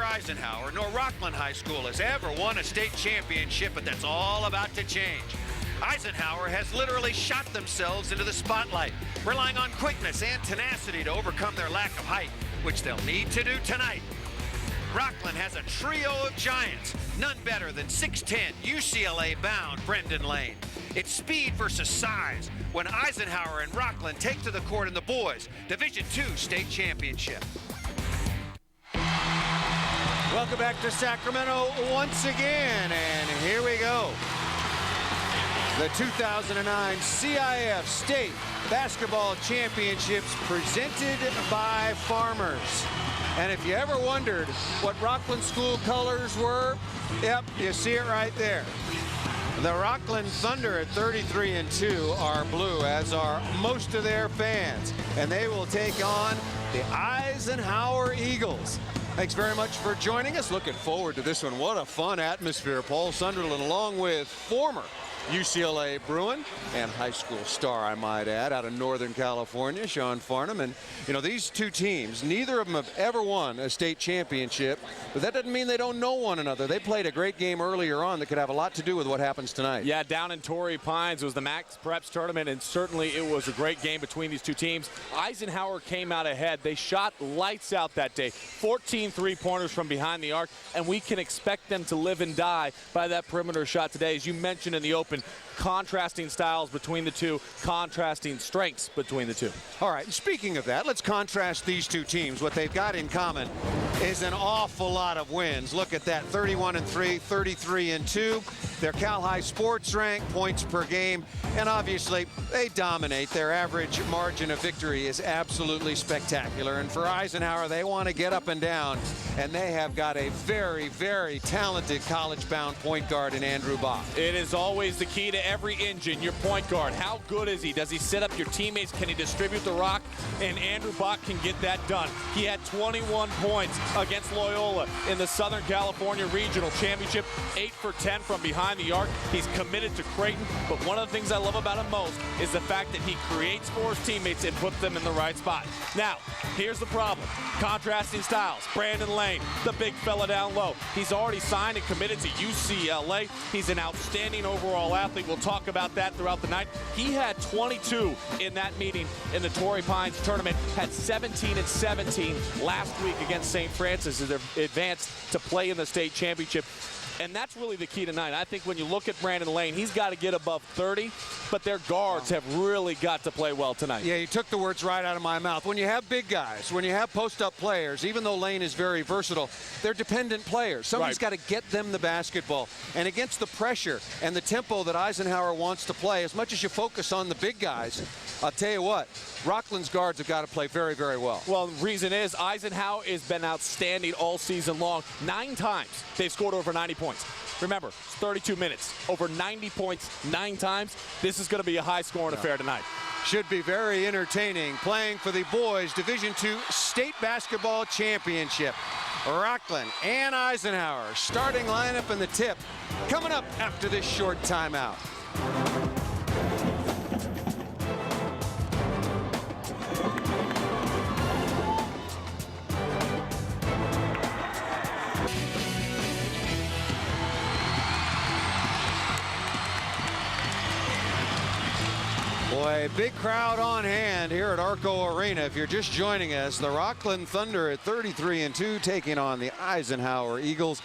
neither Eisenhower nor Rocklin High School has ever won a state championship, but that's all about to change. Eisenhower has literally shot themselves into the spotlight, relying on quickness and tenacity to overcome their lack of height, which they'll need to do tonight. Rocklin has a trio of giants, none better than 6'10" UCLA-bound Brendan Lane. It's speed versus size when Eisenhower and Rocklin take to the court in the boys' Division II state championship. Welcome back to Sacramento once again, and here we go. The 2009 CIF State Basketball Championships presented by Farmers. And if you ever wondered what Rocklin school colors were, yep, you see it right there. The Rocklin Thunder at 33-2 are blue, as are most of their fans. And they will take on the Eisenhower Eagles. Thanks very much for joining us. Looking forward to this one. What a fun atmosphere. Paul Sunderland, along with former UCLA Bruin and high school star, I might add, out of Northern California, Sean Farnham. And, you know, these two teams, neither of them have ever won a state championship, but that doesn't mean they don't know one another. They played a great game earlier on that could have a lot to do with what happens tonight. Yeah, down in Torrey Pines was the Max Preps tournament, and certainly it was a great game between these two teams. Eisenhower came out ahead. They shot lights out that day, 14 three-pointers from behind the arc, and we can expect them to live and die by that perimeter shot today. As you mentioned in the open, contrasting styles between the two, contrasting strengths between the two. All right, speaking of that, let's contrast these two teams. What they've got in common is an awful lot of wins. Look at that, 31-3, 33-2. Their Cal High sports rank, points per game, and obviously they dominate. Their average margin of victory is absolutely spectacular. And for Eisenhower, they want to get up and down, and they have got a very, very talented college-bound point guard in Andrew Bach. It is always the key to every engine, your point guard. How good is he? Does he set up your teammates? Can he distribute the rock? And Andrew Bach can get that done. He had 21 points against Loyola in the Southern California Regional Championship, 8 for 10 from behind the arc. He's committed to Creighton, but one of the things I love about him most is the fact that he creates for his teammates and puts them in the right spot. Now, here's the problem. Contrasting styles. Brandon Lane, the big fella down low. He's already signed and committed to UCLA. He's an outstanding overall athlete. We'll talk about that throughout the night. He had 22 in that meeting in the Torrey Pines tournament, had 17 and 17 last week against St. Francis as they advanced to play in the state championship. And that's really the key tonight. I think when you look at Brandon Lane, he's got to get above 30, but their guards have really got to play well tonight. Yeah, you took the words right out of my mouth. When you have big guys, when you have post-up players, even though Lane is very versatile, they're dependent players. Somebody's got to get them the basketball. And against the pressure and the tempo that Eisenhower wants to play, as much as you focus on the big guys, I'll tell you what, Rocklin's guards have got to play very, very well. Well, the reason is Eisenhower has been outstanding all season long. 9 times they've scored over 90 points. Remember, it's 32 minutes, over 90 points 9 times. This is going to be a high-scoring affair tonight. Should be very entertaining. Playing for the boys' Division II State Basketball Championship. Rocklin and Eisenhower, starting lineup in the tip, coming up after this short timeout. Boy, big crowd on hand here at Arco Arena. If you're just joining us, the Rocklin Thunder at 33-2 taking on the Eisenhower Eagles.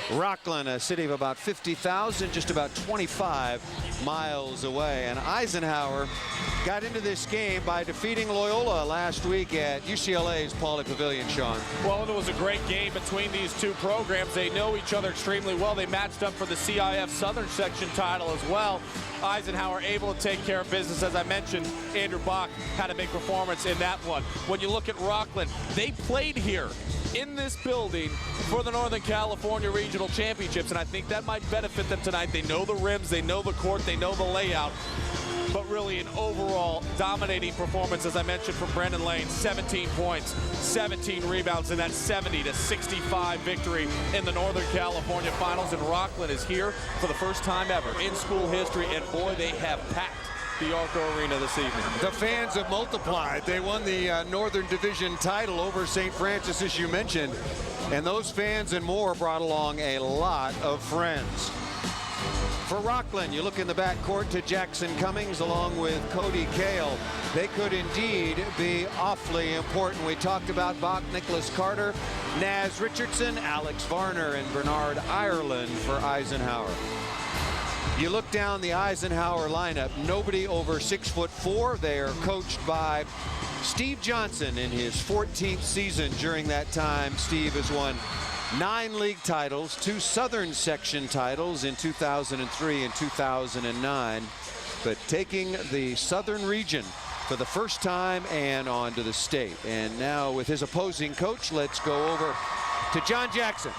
Rocklin, a city of about 50,000, just about 25 miles away. And Eisenhower got into this game by defeating Loyola last week at UCLA's Pauley Pavilion, Sean. Well, it was a great game between these two programs. They know each other extremely well. They matched up for the CIF Southern Section title as well. Eisenhower able to take care of business. As I mentioned, Andrew Bach had a big performance in that one. When you look at Rocklin, they played here in this building for the Northern California Regional Championships, and I think that might benefit them tonight. They know the rims, they know the court, they know the layout. But really an overall dominating performance, as I mentioned, from Brandon Lane. 17 points, 17 rebounds in that 70-65 victory in the Northern California Finals. And Rocklin is here for the first time ever in school history, and boy, they have packed the Arco Arena this evening. The fans have multiplied. They won the Northern Division title over St. Francis, as you mentioned. And those fans and more brought along a lot of friends. For Rocklin, you look in the backcourt to Jackson Cummings along with Cody Cale. They could indeed be awfully important. We talked about Bach, Nicholas Carter, Naz Richardson, Alex Varner, and Bernard Ireland for Eisenhower. You look down the Eisenhower lineup, nobody over 6'4". They are coached by Steve Johnson in his 14th season. During that time, Steve has won 9 league titles, 2 Southern Section titles in 2003 and 2009, but taking the Southern region for the first time and on to the state. And now with his opposing coach, let's go over to John Jackson.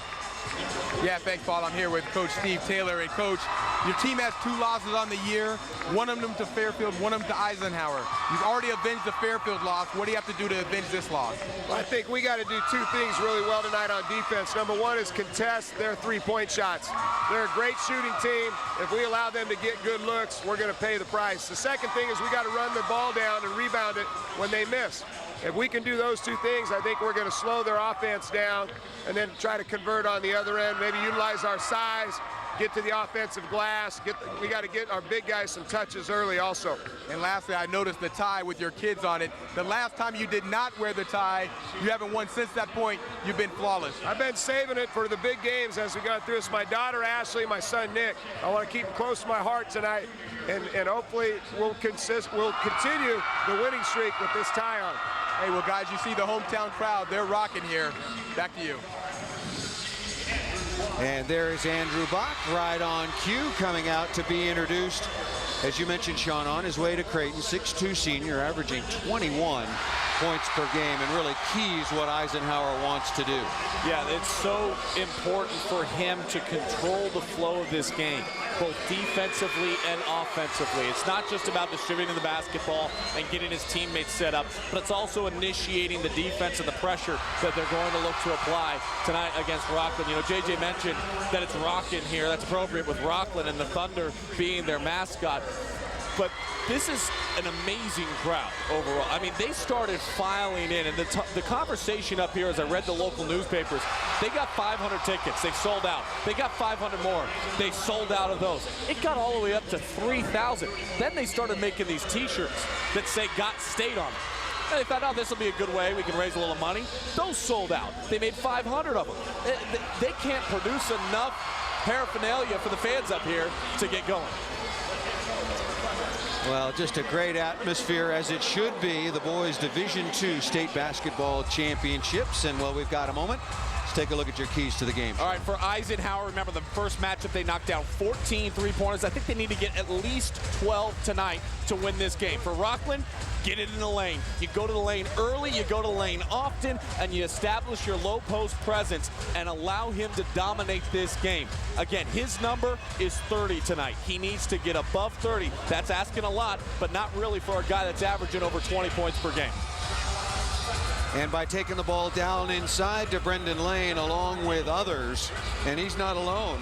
Yeah, thanks, Paul. I'm here with Coach Steve Taylor. And Coach, your team has 2 losses on the year, one of them to Fairfield, one of them to Eisenhower. You've already avenged the Fairfield loss. What do you have to do to avenge this loss? Well, I think we got to do 2 things really well tonight on defense. Number 1 is contest their 3-point shots. They're a great shooting team. If we allow them to get good looks, we're going to pay the price. The second thing is we got to run the ball down and rebound it when they miss. If we can do those 2 things, I think we're going to slow their offense down and then try to convert on the other end, maybe utilize our size, get to the offensive glass. We got to get our big guys some touches early also. And lastly, I noticed the tie with your kids on it. The last time you did not wear the tie, you haven't won since that point. You've been flawless. I've been saving it for the big games as we got through. It's my daughter, Ashley, my son, Nick. I want to keep them close to my heart tonight, and hopefully we'll continue the winning streak with this tie on. Hey, well, guys, you see the hometown crowd. They're rocking here. Back to you. And there is Andrew Bach right on cue, coming out to be introduced. As you mentioned, Sean, on his way to Creighton, 6'2" senior, averaging 21 points per game, and really keys what Eisenhower wants to do. Yeah, it's so important for him to control the flow of this game, both defensively and offensively. It's not just about distributing the basketball and getting his teammates set up, but it's also initiating the defense and the pressure that they're going to look to apply tonight against Rocklin. You know, JJ mentioned that it's rockin' here. That's appropriate with Rocklin and the Thunder being their mascot. But this is an amazing crowd overall. I mean, they started filing in, and the conversation up here, as I read the local newspapers, they got 500 tickets. They sold out. They got 500 more. They sold out of those. It got all the way up to 3,000. Then they started making these T-shirts that say "Got State" on them. And they thought, oh, this will be a good way. We can raise a little money. Those sold out. They made 500 of them. They can't produce enough paraphernalia for the fans up here to get going. Well, just a great atmosphere, as it should be. The boys' Division II state basketball championships. And, well, we've got a moment. Let's take a look at your keys to the game. All right, for Eisenhower, remember the first matchup, they knocked down 14 3-pointers. I think they need to get at least 12 tonight to win this game. For Rocklin, get it in the lane. You go to the lane early, you go to the lane often, and you establish your low post presence and allow him to dominate this game. Again, his number is 30 tonight. He needs to get above 30. That's asking a lot, but not really for a guy that's averaging over 20 points per game. And by taking the ball down inside to Brendan Lane along with others, and he's not alone.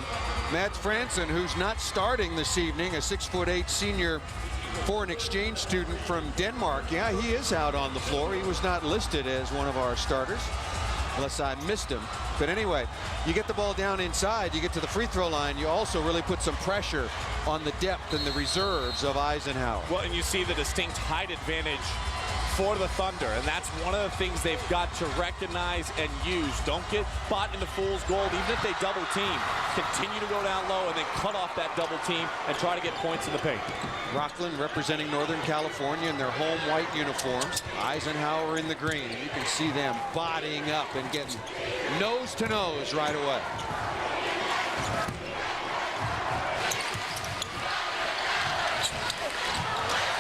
Matt Franson, who's not starting this evening, a 6'8" senior foreign exchange student from Denmark. Yeah, he is out on the floor. He was not listed as one of our starters, unless I missed him. But anyway, you get the ball down inside, you get to the free throw line, you also really put some pressure on the depth and the reserves of Eisenhower. Well, and you see the distinct height advantage for the Thunder, and that's one of the things they've got to recognize and use. Don't get bought into fool's gold. Even if they double team, continue to go down low and then cut off that double team and try to get points in the paint. Rocklin representing Northern California in their home white uniforms. Eisenhower in the green. You can see them bodying up and getting nose to nose right away.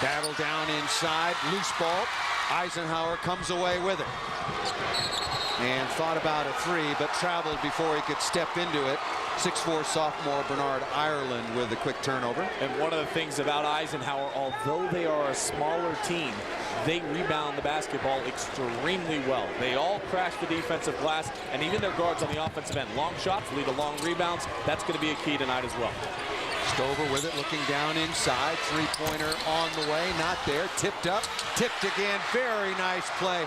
Battle down inside, loose ball. Eisenhower comes away with it. And thought about a 3, but traveled before he could step into it. 6'4" sophomore Bernard Ireland with a quick turnover. And one of the things about Eisenhower, although they are a smaller team, they rebound the basketball extremely well. They all crash the defensive glass, and even their guards on the offensive end. Long shots lead to long rebounds. That's going to be a key tonight as well. Stover with it, looking down inside. Three-pointer on the way, not there. Tipped up, tipped again. Very nice play.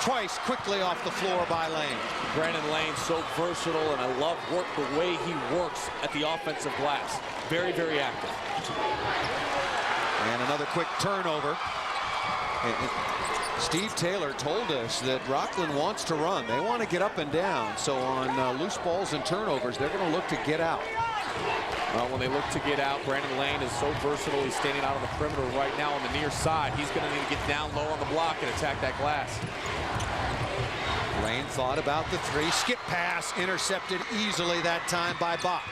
Twice quickly off the floor by Lane. Brandon Lane, so versatile, and I love the way he works at the offensive glass. Very, very active. And another quick turnover. And Steve Taylor told us that Rocklin wants to run. They want to get up and down. So on loose balls and turnovers, they're going to look to get out. Well, when they look to get out, Brandon Lane is so versatile. He's standing out on the perimeter right now on the near side. He's going to need to get down low on the block and attack that glass. Lane thought about the three. Skip pass intercepted easily that time by Bach.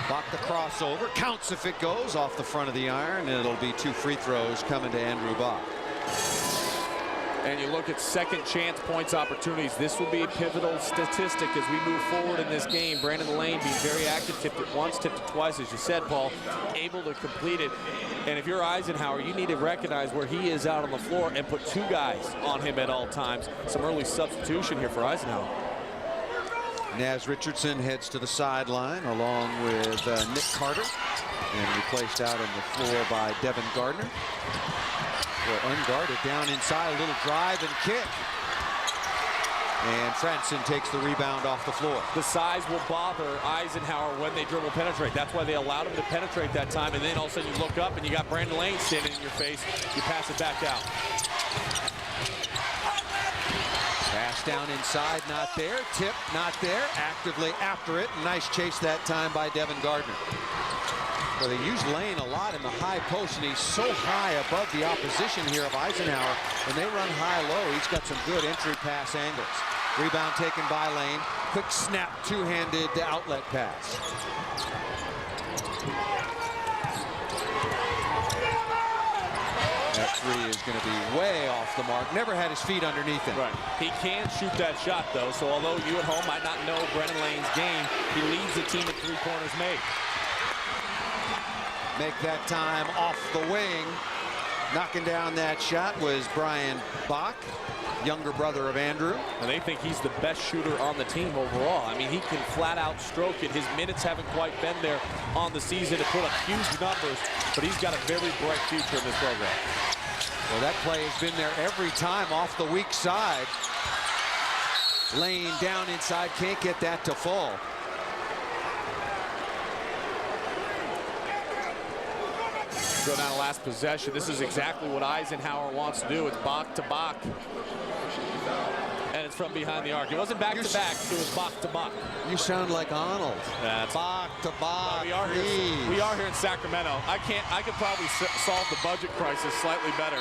Bach the crossover. Counts if it goes off the front of the iron. And it'll be 2 free throws coming to Andrew Bach. And you look at second chance points opportunities. This will be a pivotal statistic as we move forward in this game. Brandon Lane being very active, tipped it once, tipped it twice, as you said, Paul, able to complete it. And if you're Eisenhower, you need to recognize where he is out on the floor and put 2 guys on him at all times. Some early substitution here for Eisenhower. Naz Richardson heads to the sideline along with Nick Carter, and replaced out on the floor by Devin Gardner. Well, unguarded down inside, a little drive and kick. And Franson takes the rebound off the floor. The size will bother Eisenhower when they dribble penetrate. That's why they allowed him to penetrate that time. And then all of a sudden you look up and you got Brandon Lane standing in your face. You pass it back out. Pass down inside, not there. Tip, not there. Actively after it. Nice chase that time by Devin Gardner. Well, they use Lane a lot in the high post, and he's so high above the opposition here of Eisenhower. When they run high-low, he's got some good entry pass angles. Rebound taken by Lane. Quick snap, two-handed outlet pass. That three is going to be way off the mark. Never had his feet underneath him. Right. He can shoot that shot, though. So although you at home might not know Brandon Lane's game, he leads the team at 3 corners made. Make that time off the wing. Knocking down that shot was Brian Bach, younger brother of Andrew. And they think he's the best shooter on the team overall. I mean, he can flat out stroke it. His minutes haven't quite been there on the season to put up huge numbers, but he's got a very bright future in this program. Well, that play has been there every time off the weak side. Lane down inside, can't get that to fall. Go down to last possession. This is exactly what Eisenhower wants to do. It's Bach to Bach. And it's from behind the arc. It wasn't back to back, it was Bach to Bach. You sound like Arnold. That's Bach to Bach. We are here in Sacramento. I could probably solve the budget crisis slightly better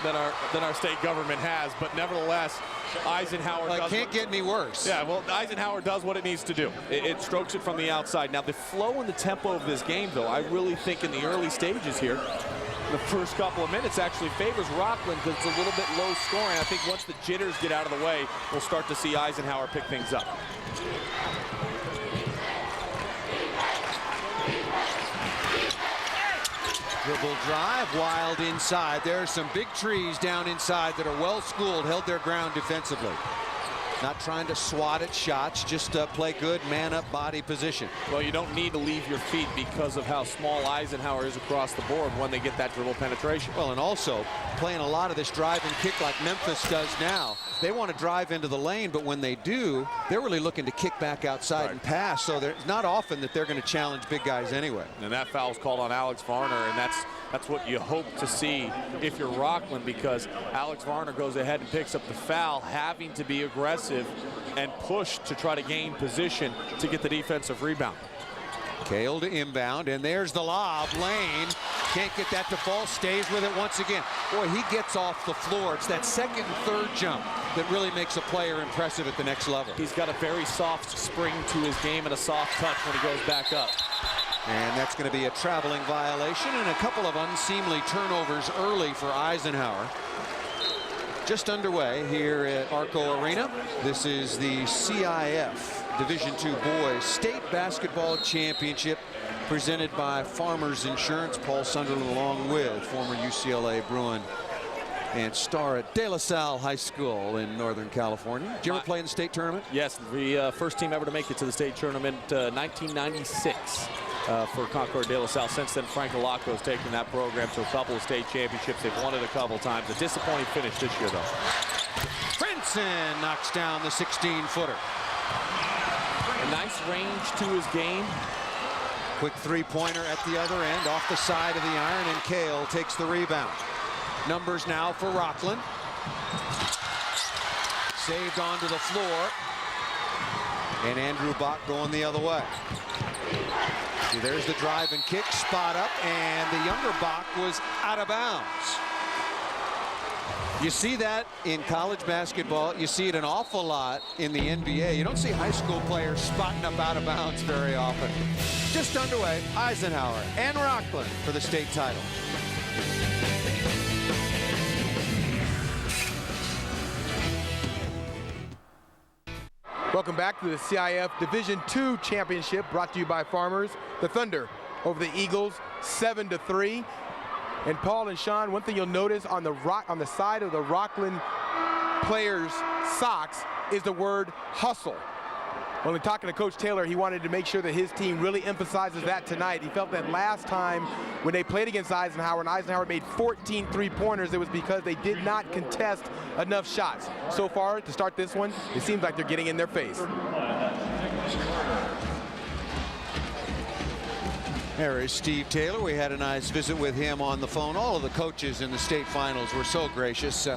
than our state government has, but nevertheless, Eisenhower does. Can't get any worse. Yeah, well, Eisenhower does what it needs to do. It strokes it from the outside. Now, the flow and the tempo of this game, though, I really think in the early stages here, the first couple of minutes actually favors Rocklin because it's a little bit low scoring. I think once the jitters get out of the way, we'll start to see Eisenhower pick things up. Dribble drive, wild inside. There are some big trees down inside that are well schooled, held their ground defensively. Not trying to swat at shots, just play good man-up body position. Well, you don't need to leave your feet because of how small Eisenhower is across the board when they get that dribble penetration. Well, and also playing a lot of this drive and kick like Memphis does now. They want to drive into the lane, but when they do, they're really looking to kick back outside and pass. So it's not often that they're going to challenge big guys anyway. And that foul's called on Alex Varner, and that's what you hope to see if you're Rocklin, because Alex Varner goes ahead and picks up the foul, having to be aggressive and push to try to gain position to get the defensive rebound. Cale to inbound, and there's the lob. Lane can't get that to fall, stays with it once again. Boy, he gets off the floor. It's that second and third jump that really makes a player impressive at the next level. He's got a very soft spring to his game and a soft touch when he goes back up. And that's going to be a traveling violation and a couple of unseemly turnovers early for Eisenhower. Just underway here at Arco Arena. This is the CIF Division II Boys State Basketball Championship presented by Farmers Insurance. Paul Sunderland along with former UCLA Bruin and star at De La Salle High School in Northern California. Did you ever play in the state tournament? Yes, the first team ever to make it to the state tournament, 1996. for Concord de La Salle. Since then, Frank Alaco has taken that program to a couple of state championships. They've won it a couple times. A disappointing finish this year, though. Brinson knocks down the 16-footer. A nice range to his game. Quick three-pointer at the other end, off the side of the iron, and Cale takes the rebound. Numbers now for Rocklin. Saved onto the floor. And Andrew Bach going the other way. See, there's the drive and kick, spot up, and the younger Bach was out of bounds. You see that in college basketball. You see it an awful lot in the NBA. You don't see high school players spotting up out of bounds very often. Just underway, Eisenhower and Rocklin for the state title. Welcome back to the CIF Division II Championship, brought to you by Farmers. The Thunder over the Eagles, 7-3. And Paul and Sean, one thing you'll notice on the side of the Rocklin players' socks is the word hustle. When talking to Coach Taylor, he wanted to make sure that his team really emphasizes that tonight. He felt that last time when they played against Eisenhower, and Eisenhower made 14 three-pointers, it was because they did not contest enough shots. So far, to start this one, it seems like they're getting in their face. There is Steve Taylor. We had a nice visit with him on the phone. All of the coaches in the state finals were so gracious.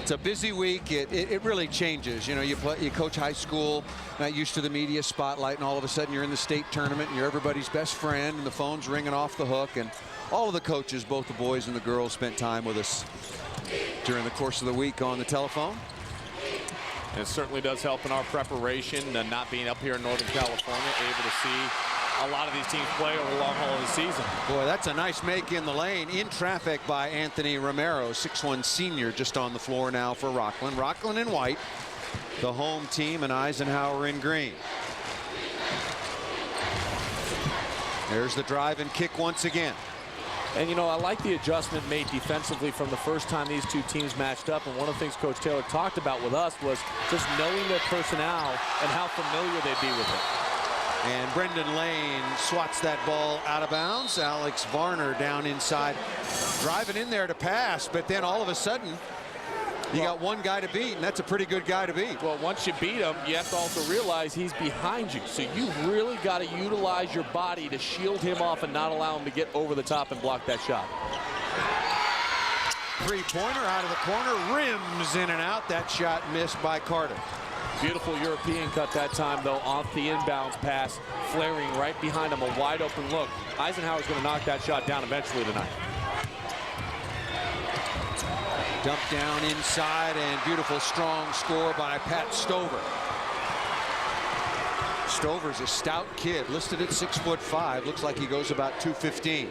It's a busy week. It really changes. You know, you coach high school, not used to the media spotlight, and all of a sudden you're in the state tournament and you're everybody's best friend, and the phone's ringing off the hook. And all of the coaches, both the boys and the girls, spent time with us during the course of the week on the telephone. And it certainly does help in our preparation, not being up here in Northern California, able to see a lot of these teams play over the long haul of the season. Boy, that's a nice make in the lane. In traffic by Anthony Romero, 6'1" senior, just on the floor now for Rocklin. Rocklin in white, the home team, and Eisenhower in green. There's the drive and kick once again. And, you know, I like the adjustment made defensively from the first time these two teams matched up. And one of the things Coach Taylor talked about with us was just knowing their personnel and how familiar they'd be with it. And Brendan Lane swats that ball out of bounds. Alex Varner down inside, driving in there to pass, but then all of a sudden you got one guy to beat, and that's a pretty good guy to beat. Well, once you beat him, you have to also realize he's behind you. So you really got to utilize your body to shield him off and not allow him to get over the top and block that shot. Three-pointer out of the corner, rims in and out. That shot missed by Carter. Beautiful European cut that time, though, off the inbounds pass, flaring right behind him, a wide open look. Eisenhower's going to knock that shot down eventually tonight. Dump down inside, and beautiful strong score by Pat Stover. Stover's a stout kid, listed at 6'5". Looks like he goes about 215.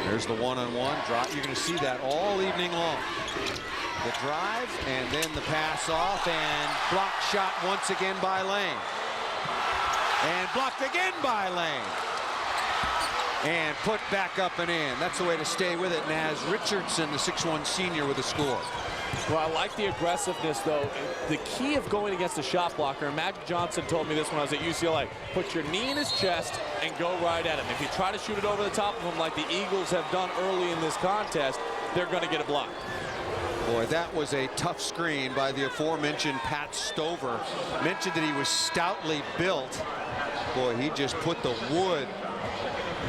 There's the one-on-one drop. You're going to see that all evening long. The drive, and then the pass off, and blocked shot once again by Lane. And blocked again by Lane. And put back up and in. That's the way to stay with it. Naz Richardson, the 6'1" senior, with a score. Well, I like the aggressiveness, though. The key of going against a shot blocker, and Magic Johnson told me this when I was at UCLA, put your knee in his chest and go right at him. If you try to shoot it over the top of him like the Eagles have done early in this contest, they're going to get a block. Boy, that was a tough screen by the aforementioned Pat Stover. Mentioned that he was stoutly built. Boy, he just put the wood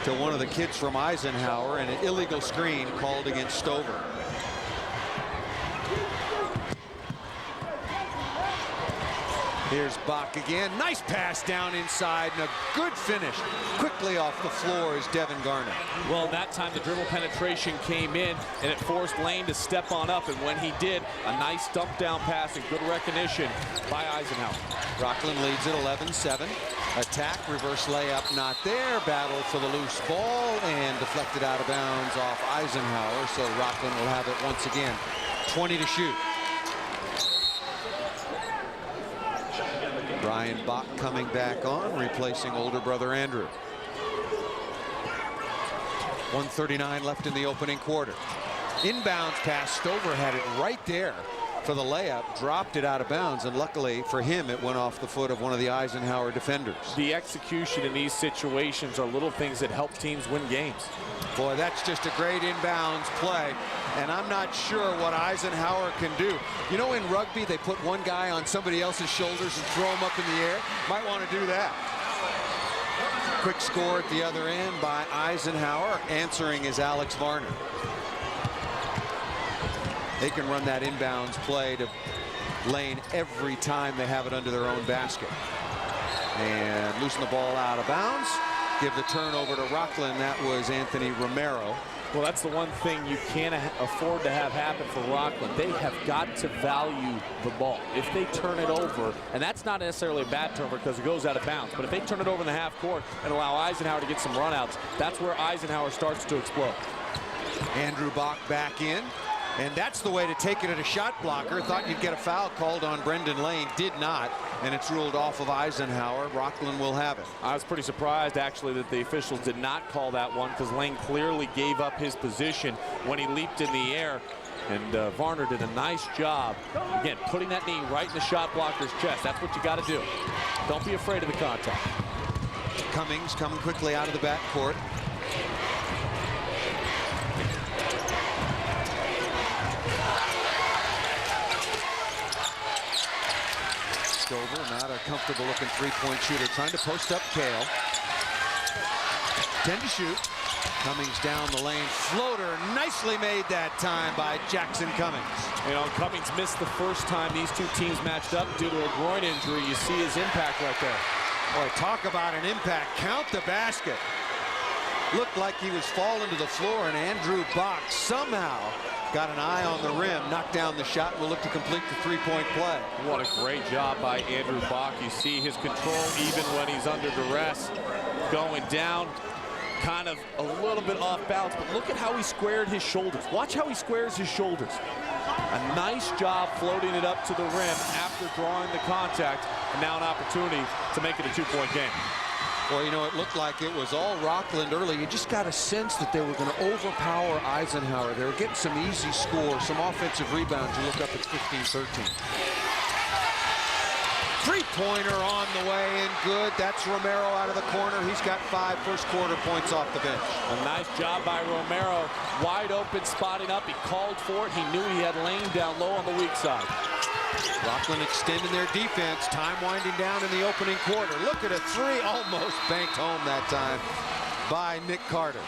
to one of the kids from Eisenhower, and an illegal screen called against Stover. Here's Bach again. Nice pass down inside, and a good finish. Quickly off the floor is Devin Garner. Well, that time the dribble penetration came in, and it forced Lane to step on up. And when he did, a nice dump down pass and good recognition by Eisenhower. Rocklin leads it 11-7. Attack, reverse layup, not there. Battle for the loose ball, and deflected out of bounds off Eisenhower. So Rocklin will have it once again. 20 to shoot. Brian Bach coming back on, replacing older brother Andrew. 1:39 left in the opening quarter. Inbounds pass, Stover had it right there. for the layup, dropped it out of bounds, and luckily for him, it went off the foot of one of the Eisenhower defenders. The execution in these situations are little things that help teams win games. Boy, that's just a great inbounds play, and I'm not sure what Eisenhower can do. You know, in rugby, they put one guy on somebody else's shoulders and throw him up in the air. Might want to do that. Quick score at the other end by Eisenhower. Answering is Alex Varner. They can run that inbounds play to Lane every time they have it under their own basket. And loosen the ball out of bounds. Give the turnover to Rocklin. That was Anthony Romero. Well, that's the one thing you can't afford to have happen for Rocklin. They have got to value the ball. If they turn it over, and that's not necessarily a bad turnover because it goes out of bounds, but if they turn it over in the half court and allow Eisenhower to get some runouts, that's where Eisenhower starts to explode. Andrew Bach back in. And that's the way to take it at a shot blocker. Thought you'd get a foul called on Brendan Lane. Did not. And it's ruled off of Eisenhower. Rocklin will have it. I was pretty surprised, actually, that the officials did not call that one because Lane clearly gave up his position when he leaped in the air. And Varner did a nice job, again, putting that knee right in the shot blocker's chest. That's what you got to do. Don't be afraid of the contact. Cummings coming quickly out of the backcourt. Over, not a comfortable looking three-point shooter, trying to post up Kale. 10 to shoot. Cummings down the lane, floater, nicely made that time by Jackson Cummings. You know, Cummings missed the first time these two teams matched up due to a groin injury. You see his impact right there. Boy, talk about an impact. Count the basket. Looked like he was falling to the floor, and Andrew Bach somehow got an eye on the rim, knocked down the shot, will look to complete the three-point play. What a great job by Andrew Bach. You see his control even when he's under duress. Going down, kind of a little bit off balance, but look at how he squared his shoulders. Watch how he squares his shoulders. A nice job floating it up to the rim after drawing the contact, and now an opportunity to make it a two-point game. Well, you know, it looked like it was all Rocklin early. You just got a sense that they were going to overpower Eisenhower. They were getting some easy scores, some offensive rebounds. You look up at 15-13. Three-pointer on the way and good. That's Romero out of the corner. He's got 5 first-quarter points off the bench. A nice job by Romero. Wide open, spotting up. He called for it. He knew he had Lane down low on the weak side. Rocklin extending their defense. Time winding down in the opening quarter. Look at a three. Almost banked home that time by Nick Carter.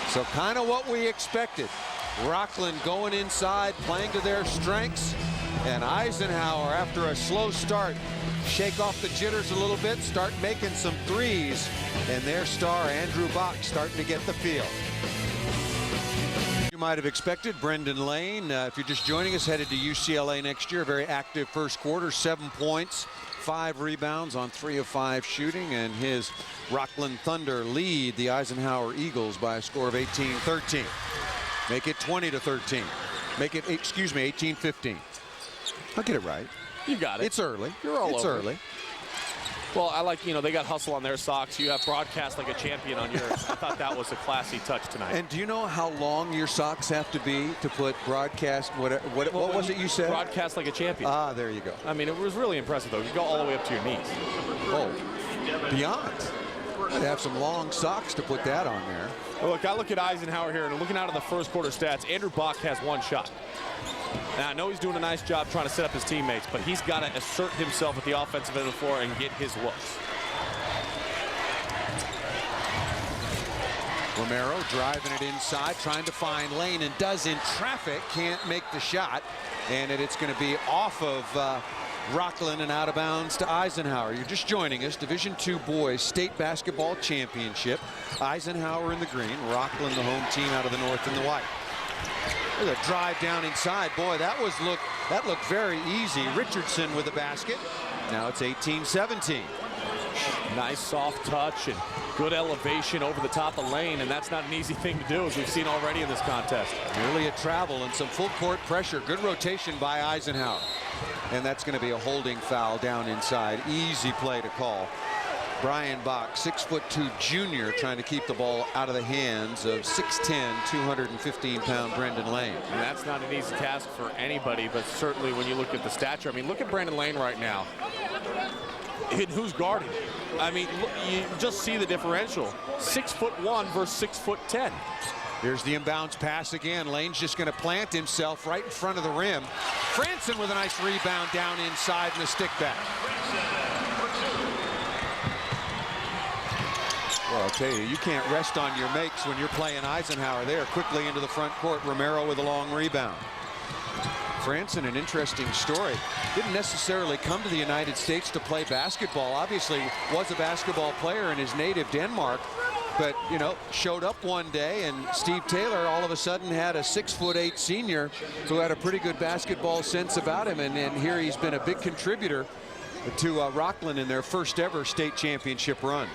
So kind of what we expected. Rocklin going inside, playing to their strengths. And Eisenhower, after a slow start, shake off the jitters a little bit, start making some threes. And their star, Andrew Bach, starting to get the feel. You might have expected Brendan Lane, if you're just joining us, headed to UCLA next year. Very active first quarter, 7 points, 5 rebounds on 3 of 5 shooting, and his Rocklin Thunder lead the Eisenhower Eagles by a score of 18-13. Make it 20-13. Make it, 18-15. I'll get it right. You got it. It's early. You're all it's over. Early. Well, I like, you know, they got hustle on their socks. You have broadcast like a champion on yours. I thought that was a classy touch tonight. And do you know how long your socks have to be to put broadcast? What was it you said? Broadcast like a champion. Ah, there you go. I mean, it was really impressive, though. You go all the way up to your knees. Oh, beyond. I'd have some long socks to put that on there. Well, look, I look at Eisenhower here, and looking out of the first quarter stats, Andrew Bach has 1 shot. Now, I know he's doing a nice job trying to set up his teammates, but he's got to assert himself at the offensive end of the floor and get his looks. Romero driving it inside, trying to find Lane, and does in traffic. Can't make the shot, and it's going to be off of Rocklin and out of bounds to Eisenhower. You're just joining us. Division II Boys State Basketball Championship. Eisenhower in the green, Rocklin the home team out of the north in the white. Look at a drive down inside. Boy, that looked very easy. Richardson with the basket. Now it's 18-17. Nice soft touch and good elevation over the top of Lane, and that's not an easy thing to do, as we've seen already in this contest. Nearly a travel and some full court pressure. Good rotation by Eisenhower. And that's going to be a holding foul down inside. Easy play to call. Brian Bach, 6'2" junior, trying to keep the ball out of the hands of 6'10", 215-pound Brendan Lane. And that's not an easy task for anybody, but certainly when you look at the stature. I mean, look at Brendan Lane right now. And who's guarding? I mean, look, you just see the differential. 6'1" versus 6'10". Here's the inbounds pass again. Lane's just going to plant himself right in front of the rim. Franson with a nice rebound down inside and the stick back. Well, I'll tell you, you can't rest on your makes when you're playing Eisenhower there. Quickly into the front court. Romero with a long rebound. Franson, an interesting story. Didn't necessarily come to the United States to play basketball. Obviously was a basketball player in his native Denmark. But, you know, showed up one day, and Steve Taylor all of a sudden had a 6'8" senior who had a pretty good basketball sense about him. And here he's been a big contributor to Rocklin in their first ever state championship run.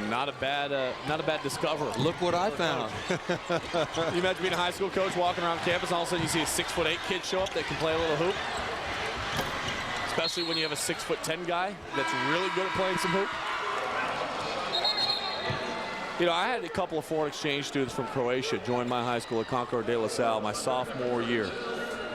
Not a bad discovery. Look what I found. You imagine being a high school coach walking around campus, all of a sudden you see a 6'8" kid show up that can play a little hoop. Especially when you have a 6'10" guy that's really good at playing some hoop. You know, I had a couple of foreign exchange students from Croatia join my high school at Concord de La Salle my sophomore year.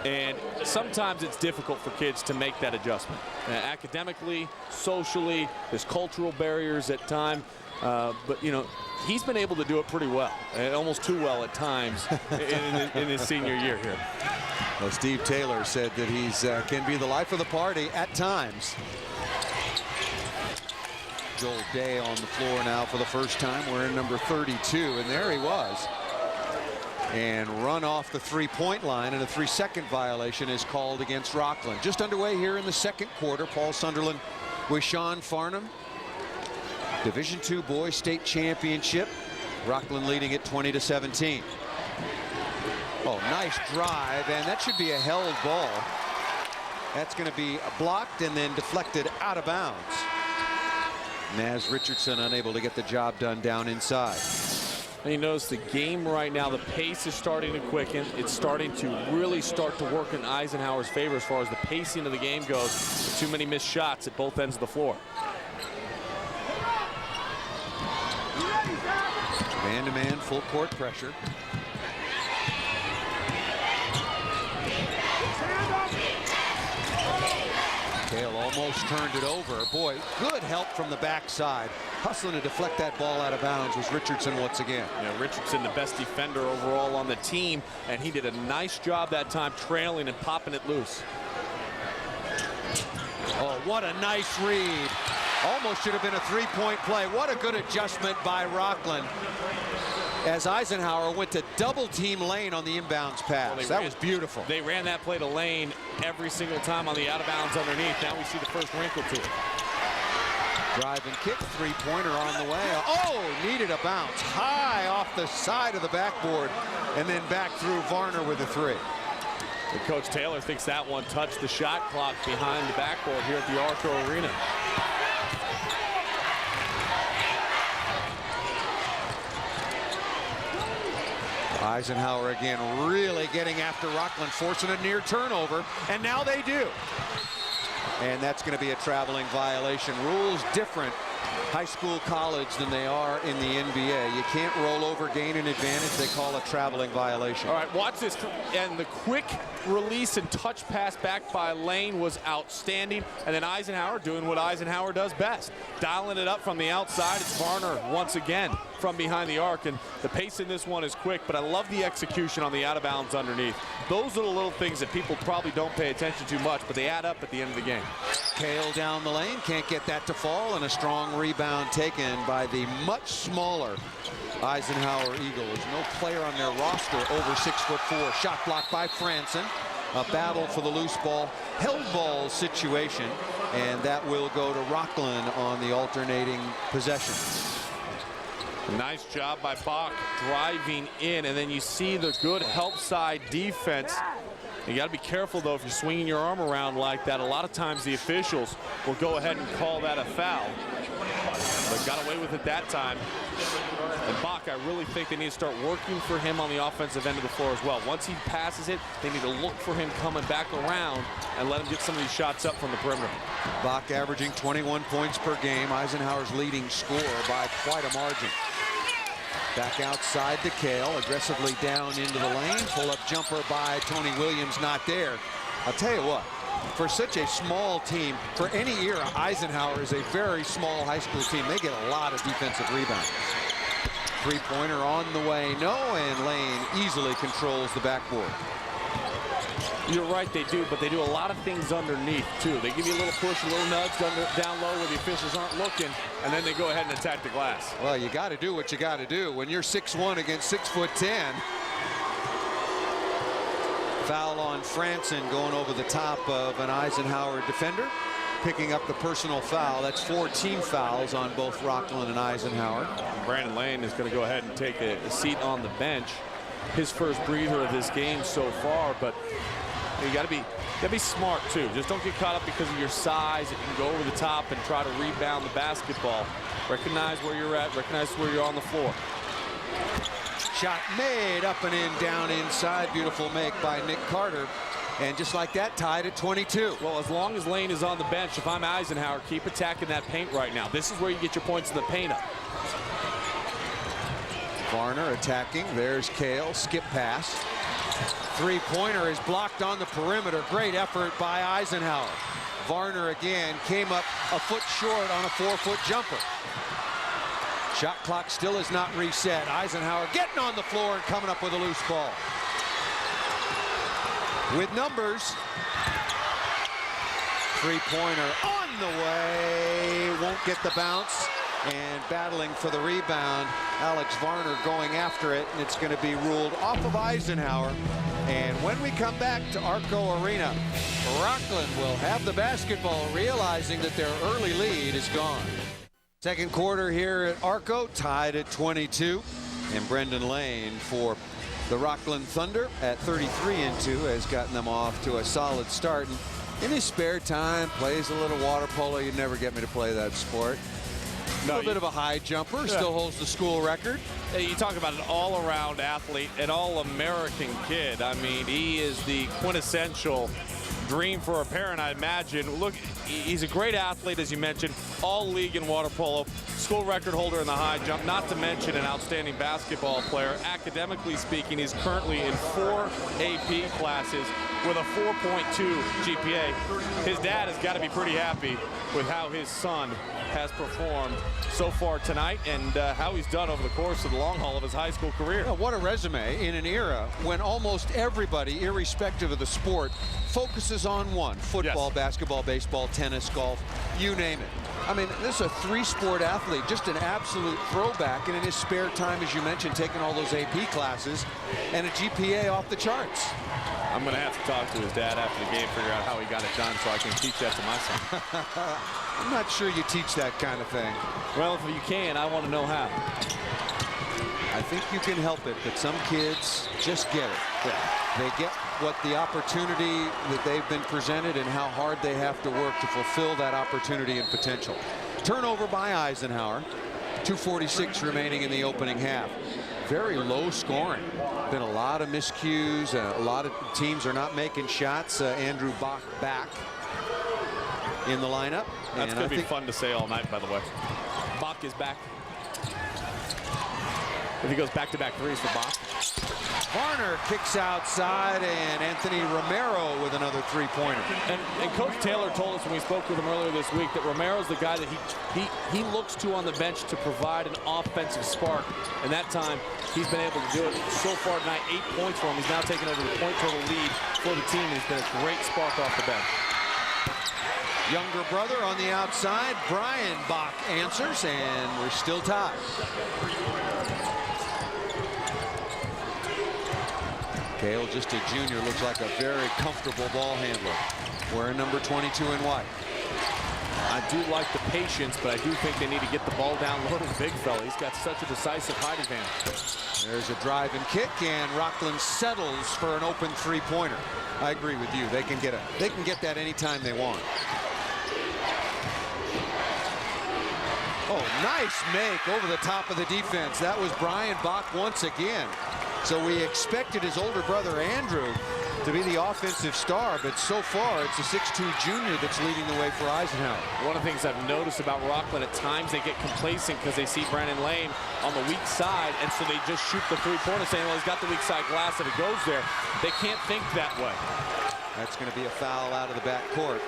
And sometimes it's difficult for kids to make that adjustment. Academically, socially, there's cultural barriers at times. But, you know, he's been able to do it pretty well, and almost too well at times in his senior year here. Well, Steve Taylor said that he's can be the life of the party at times. Joel Day on the floor now for the first time. We're in number 32, and there he was. And run off the three-point line, and a 3-second violation is called against Rocklin. Just underway here in the second quarter. Paul Sunderland with Sean Farnham. Division II boys state championship. Rocklin leading it 20-17. Oh, nice drive, and that should be a held ball. That's going to be blocked and then deflected out of bounds. Naz Richardson unable to get the job done down inside. And you notice the game right now, the pace is starting to quicken. It's starting to really start to work in Eisenhower's favor as far as the pacing of the game goes. Too many missed shots at both ends of the floor. Man-to-man, full court pressure. Cale almost turned it over. Boy, good help from the backside. Hustling to deflect that ball out of bounds was Richardson once again. Yeah, Richardson, the best defender overall on the team, and he did a nice job that time trailing and popping it loose. Oh, what a nice read. Almost should have been a three-point play. What a good adjustment by Rocklin as Eisenhower went to double-team Lane on the inbounds pass. Well, that was beautiful. They ran that play to Lane every single time on the out-of-bounds underneath. Now we see the first wrinkle to it. Drive and kick, three-pointer on the way. Oh, needed a bounce. High off the side of the backboard, and then back through Varner with the three. And Coach Taylor thinks that one touched the shot clock behind the backboard here at the Arco Arena. Eisenhower again really getting after Rocklin, forcing a near turnover, and now they do. And that's going to be a traveling violation. Rules different high school, college than they are in the NBA. You can't roll over, gain an advantage. They call a traveling violation. All right, watch this. And the quick release and touch pass back by Lane was outstanding. And then Eisenhower doing what Eisenhower does best, dialing it up from the outside. It's Varner once again from behind the arc, and the pace in this one is quick, but I love the execution on the out of bounds underneath. Those are the little things that people probably don't pay attention to much, but they add up at the end of the game. Cale down the lane, can't get that to fall, and a strong rebound taken by the much smaller Eisenhower Eagles. No player on their roster over 6'4". Shot blocked by Franson. A battle for the loose ball, held ball situation, and that will go to Rocklin on the alternating possession. Nice job by Bach driving in, and then you see the good help side defense. You got to be careful, though, if you're swinging your arm around like that. A lot of times the officials will go ahead and call that a foul. But Got away with it that time. And Bach, I really think they need to start working for him on the offensive end of the floor as well. Once he passes it, they need to look for him coming back around and let him get some of these shots up from the perimeter. Bach averaging 21 points per game. Eisenhower's leading scorer by quite a margin. Back outside to Kale, aggressively down into the lane. Pull-up jumper by Tony Williams, not there. I'll tell you what, for such a small team, for any era, Eisenhower is a very small high school team. They get a lot of defensive rebounds. Three-pointer on the way, no, and Lane easily controls the backboard. You're right, they do, but they do a lot of things underneath, too. They give you a little push, a little nudge down low where the officials aren't looking, and then they go ahead and attack the glass. Well, you got to do what you got to do when you're 6'1" against 6'10". Foul on Franson going over the top of an Eisenhower defender, picking up the personal foul. That's 4 team fouls on both Rocklin and Eisenhower. Brandon Lane is going to go ahead and take a seat on the bench. His first breather of this game so far, but you got to be smart too. Just don't get caught up because of your size. You can go over the top and try to rebound the basketball. Recognize where you're at. Recognize where you're on the floor. Shot made, up and in, down inside. Beautiful make by Nick Carter. And just like that, tied at 22. Well, as long as Lane is on the bench, if I'm Eisenhower, keep attacking that paint right now. This is where you get your points in the paint up. Varner attacking. There's Kale. Skip pass. Three-pointer is blocked on the perimeter. Great effort by Eisenhower. Varner again came up a foot short on a 4-foot jumper. Shot clock still is not reset. Eisenhower getting on the floor and coming up with a loose ball. With numbers. Three-pointer on the way. Won't get the bounce. And battling for the rebound, Alex Varner going after it, and it's going to be ruled off of Eisenhower. And when we come back to Arco Arena, Rocklin will have the basketball, realizing that their early lead is gone. Second quarter here at Arco, tied at 22. And Brendan Lane for the Rocklin Thunder at 33-2 has gotten them off to a solid start. And in his spare time, plays a little water polo. You'd never get me to play that sport. A little bit of a high jumper, still holds the school record. You talk about an all-around athlete, an all-American kid. I mean, he is the quintessential dream for a parent, I imagine. Look, he's a great athlete, as you mentioned, all league in water polo, school record holder in the high jump, not to mention an outstanding basketball player. Academically speaking, he's currently in 4 AP classes with a 4.2 GPA. His dad has got to be pretty happy with how his son has performed so far tonight and how he's done over the course of the long haul of his high school career. Yeah, what a resume in an era when almost everybody, irrespective of the sport, focuses on one. Football, yes. Basketball, baseball, tennis, golf, you name it. I mean, this is a 3-sport athlete, just an absolute throwback, and in his spare time, as you mentioned, taking all those AP classes and a GPA off the charts. I'm going to have to talk to his dad after the game, figure out how he got it done so I can teach that to my son. I'm not sure you teach that kind of thing. Well, if you can, I want to know how. I think you can help it, but some kids just get it. Yeah. They get what the opportunity that they've been presented and how hard they have to work to fulfill that opportunity and potential. Turnover by Eisenhower. 2:46 remaining in the opening half. Very low scoring. Been a lot of miscues. A lot of teams are not making shots. Andrew Bach back in the lineup. That's going to be fun to say all night, by the way. Bach is back. If he goes back-to-back threes for Bach. Varner kicks outside, and Anthony Romero with another three-pointer. And Coach Taylor told us when we spoke with him earlier this week that Romero's the guy that he looks to on the bench to provide an offensive spark. And that time, he's been able to do it. So far tonight, 8 points for him. He's now taken over the point total lead for the team. He's been a great spark off the bench. Younger brother on the outside. Brian Bach answers, and we're still tied. Kale, just a junior, looks like a very comfortable ball handler. Wearing number 22 in white. I do like the patience, but I do think they need to get the ball down low to the big fella. He's got such a decisive height advantage. There's a drive and kick, and Rocklin settles for an open three-pointer. I agree with you. They can get that anytime they want. Oh, nice make over the top of the defense. That was Brian Bach once again. So we expected his older brother Andrew to be the offensive star, but so far it's a 6'2" junior that's leading the way for Eisenhower. One of the things I've noticed about Rocklin, at times they get complacent because they see Brandon Lane on the weak side, and so they just shoot the three-pointer saying, well, he's got the weak side glass if it goes there. They can't think that way. That's going to be a foul out of the backcourt.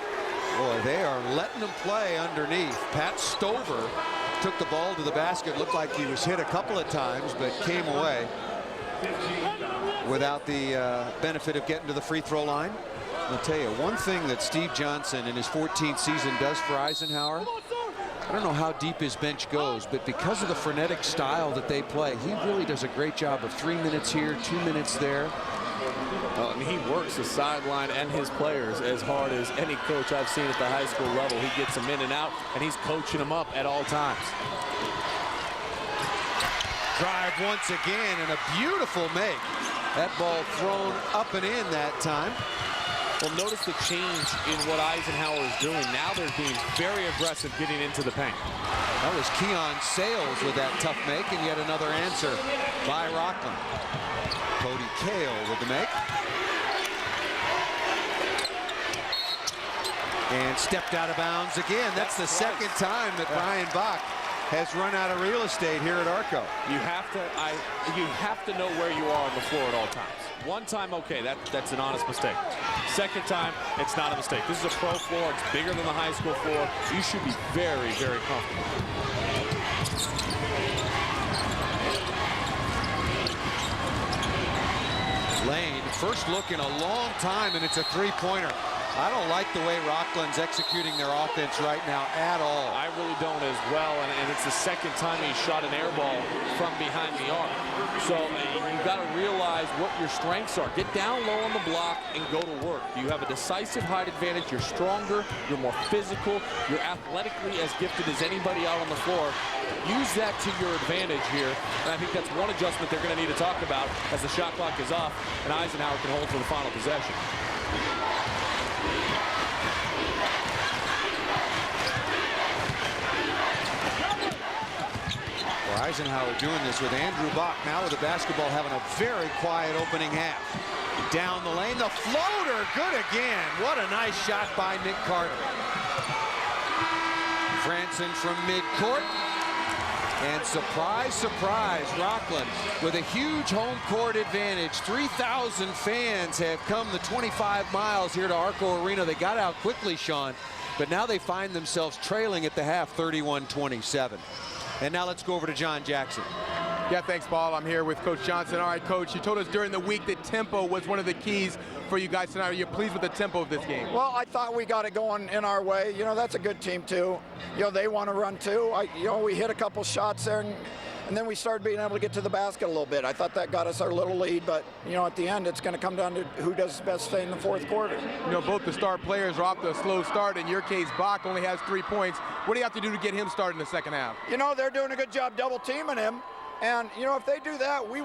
Boy, they are letting them play underneath. Pat Stover took the ball to the basket. Looked like he was hit a couple of times, but came away without the benefit of getting to the free throw line. I'll tell you, one thing that Steve Johnson in his 14th season does for Eisenhower, I don't know how deep his bench goes, but because of the frenetic style that they play, he really does a great job of 3 minutes here, 2 minutes there. I mean, he works the sideline and his players as hard as any coach I've seen at the high school level. He gets them in and out, and he's coaching them up at all times. Drive once again, and a beautiful make. That ball thrown up and in that time. Well, notice the change in what Eisenhower is doing. Now they're being very aggressive getting into the paint. That was Keon Sales with that tough make, and yet another answer by Rocklin. Cody Cale with the make. And stepped out of bounds again. That's the second time that Brian Bach has run out of real estate here at Arco. You have to know where you are on the floor at all times. One time, okay, that's an honest mistake. Second time, it's not a mistake. This is a pro floor. It's bigger than the high school floor. You should be very, very comfortable. Lane, first look in a long time, and it's a three-pointer. I don't like the way Rocklin's executing their offense right now at all. I really don't as well, and it's the second time he shot an air ball from behind the arc. So you've got to realize what your strengths are. Get down low on the block and go to work. You have a decisive height advantage. You're stronger. You're more physical. You're athletically as gifted as anybody out on the floor. Use that to your advantage here, and I think that's one adjustment they're going to need to talk about as the shot clock is off and Eisenhower can hold for the final possession. Eisenhower doing this with Andrew Bach now with the basketball, having a very quiet opening half. Down the lane, the floater, good again. What a nice shot by Nick Carter. Franson from midcourt. And surprise, surprise, Rocklin with a huge home court advantage. 3,000 fans have come the 25 miles here to Arco Arena. They got out quickly, Sean, but now they find themselves trailing at the half, 31-27. And now let's go over to John Jackson. Yeah, thanks, Paul. I'm here with Coach Johnson. All right, Coach, you told us during the week that tempo was one of the keys for you guys tonight. Are you pleased with the tempo of this game? Well, I thought we got it going in our way. You know, that's a good team, too. You know, they want to run, too. We hit a couple shots there, and then we started being able to get to the basket a little bit. I thought that got us our little lead, but, you know, at the end, it's going to come down to who does the best thing in the fourth quarter. You know, both the star players are off to a slow start. In your case, Bach only has 3 points. What do you have to do to get him started in the second half? You know, they're doing a good job double teaming him. And, you know, if they do that, we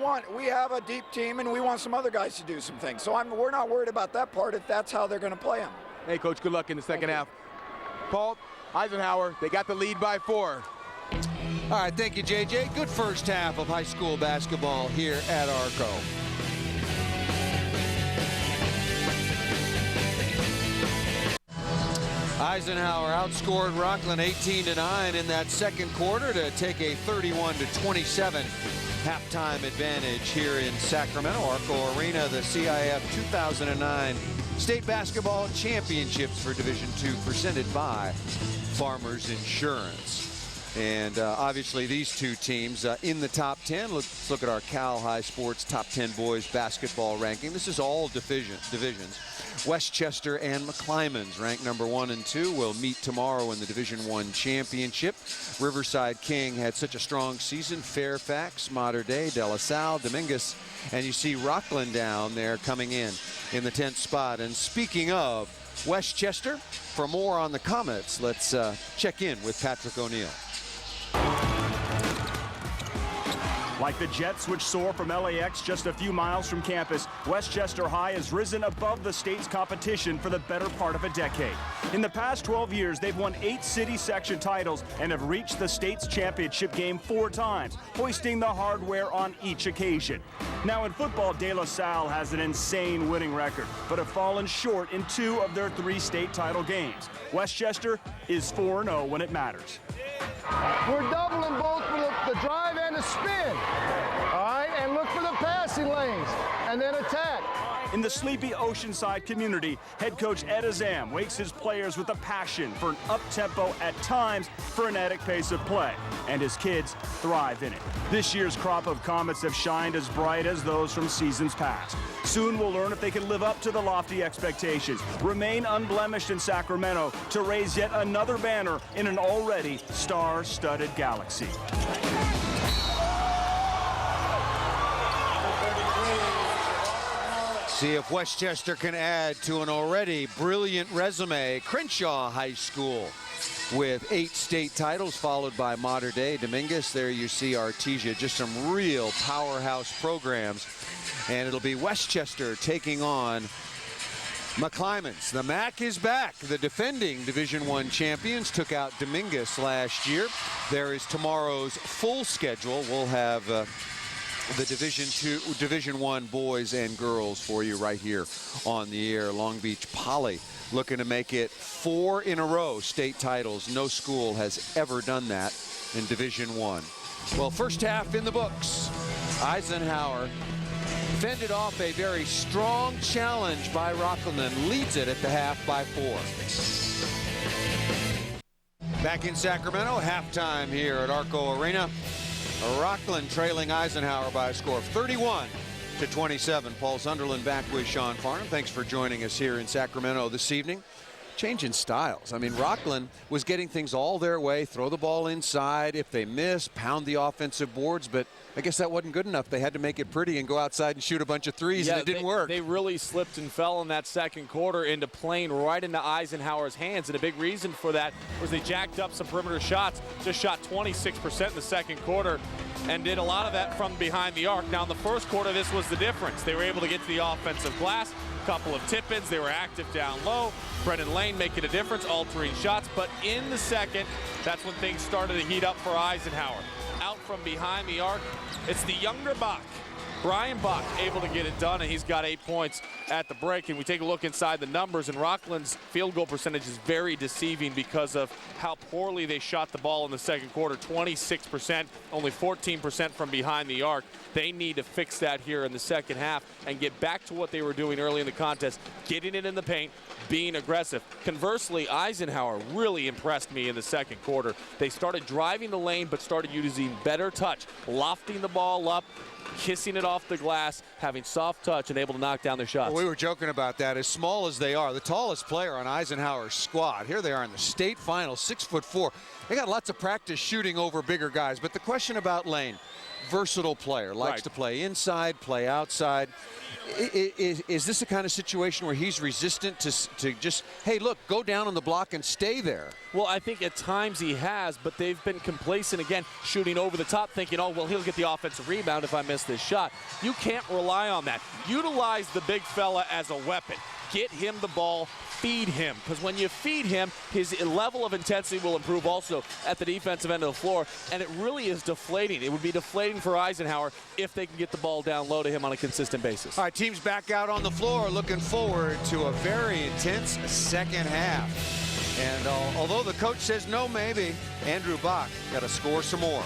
have a deep team, and we want some other guys to do some things. So we're not worried about that part if that's how they're going to play him. Hey, Coach, good luck in the second half. Paul, Eisenhower, they got the lead by 4. All right, thank you, JJ. Good first half of high school basketball here at Arco. Eisenhower outscored Rocklin 18-9 in that second quarter to take a 31-27 halftime advantage here in Sacramento. Arco Arena, the CIF 2009 State Basketball Championships for Division II, presented by Farmers Insurance. And obviously these two teams in the top 10. Let's look at our Cal High Sports top 10 boys basketball ranking. This is all divisions. Westchester and McClymonds, ranked number 1 and 2, will meet tomorrow in the Division I championship. Riverside King had such a strong season. Fairfax, Mater Dei, De La Salle, Dominguez, and you see Rocklin down there coming in the 10th spot. And speaking of Westchester, for more on the Comets, let's check in with Patrick O'Neill. Like the Jets, which soar from LAX just a few miles from campus, Westchester High has risen above the state's competition for the better part of a decade. In the past 12 years, they've won 8 city section titles and have reached the state's championship game 4 times, hoisting the hardware on each occasion. Now in football, De La Salle has an insane winning record, but have fallen short in 2 of their 3 state title games. Westchester is 4-0 when it matters. We're doubling both for the drive and the spin. All right, and look for the passing lanes, and then attack. In the sleepy Oceanside community, head coach Ed Azam wakes his players with a passion for an up-tempo, at times frenetic pace of play, and his kids thrive in it. This year's crop of Comets have shined as bright as those from seasons past. Soon we'll learn if they can live up to the lofty expectations, remain unblemished in Sacramento to raise yet another banner in an already star-studded galaxy. See if Westchester can add to an already brilliant resume. Crenshaw High School with 8 state titles, followed by Mater Dei. Dominguez, there you see Artesia, just some real powerhouse programs. And it'll be Westchester taking on McClymonds. The MAC is back. The defending Division I champions took out Dominguez last year. There is tomorrow's full schedule. We'll have the Division I boys and girls for you right here on the air. Long Beach Poly looking to make it 4 in a row state titles. No school has ever done that in Division I. Well, first half in the books. Eisenhower fended off a very strong challenge by Rocklin and leads it at the half by 4. Back in Sacramento, halftime here at Arco Arena. Rocklin trailing Eisenhower by a score of 31-27. Paul Sunderland back with Sean Farnham. Thanks for joining us here in Sacramento this evening. Change in styles. I mean, Rocklin was getting things all their way, throw the ball inside. If they miss, pound the offensive boards. But I guess that wasn't good enough. They had to make it pretty and go outside and shoot a bunch of threes, and it didn't work. They really slipped and fell in that second quarter into playing right into Eisenhower's hands. And a big reason for that was they jacked up some perimeter shots. Just shot 26% in the second quarter and did a lot of that from behind the arc. Now, in the first quarter, this was the difference. They were able to get to the offensive glass. Couple of tip-ins. They were active down low. Brendan Lane making a difference, altering shots. But in the second, that's when things started to heat up for Eisenhower. Out from behind the arc, it's the younger Bach. Brian Bach able to get it done, and he's got 8 points at the break. And we take a look inside the numbers, and Rocklin's field goal percentage is very deceiving because of how poorly they shot the ball in the second quarter. 26%, only 14% from behind the arc. They need to fix that here in the second half and get back to what they were doing early in the contest, getting it in the paint, being aggressive. Conversely, Eisenhower really impressed me in the second quarter. They started driving the lane, but started using better touch, lofting the ball up, kissing it off the glass, having soft touch, and able to knock down their shots. Well, we were joking about that. As small as they are, the tallest player on Eisenhower's squad. Here they are in the state final, 6'4". They got lots of practice shooting over bigger guys. But the question about Lane, versatile player, likes to play inside, play outside. Is this the kind of situation where he's resistant to just, hey, look, go down on the block and stay there? Well, I think at times he has, but they've been complacent again, shooting over the top, thinking, oh, well, he'll get the offensive rebound if I miss this shot. You can't rely on that. Utilize the big fella as a weapon. Get him the ball, feed him, because when you feed him, his level of intensity will improve also at the defensive end of the floor, and it really is deflating. It would be deflating for Eisenhower if they can get the ball down low to him on a consistent basis. All right, teams back out on the floor, looking forward to a very intense second half. And although the coach says no, maybe, Andrew Bach got to score some more.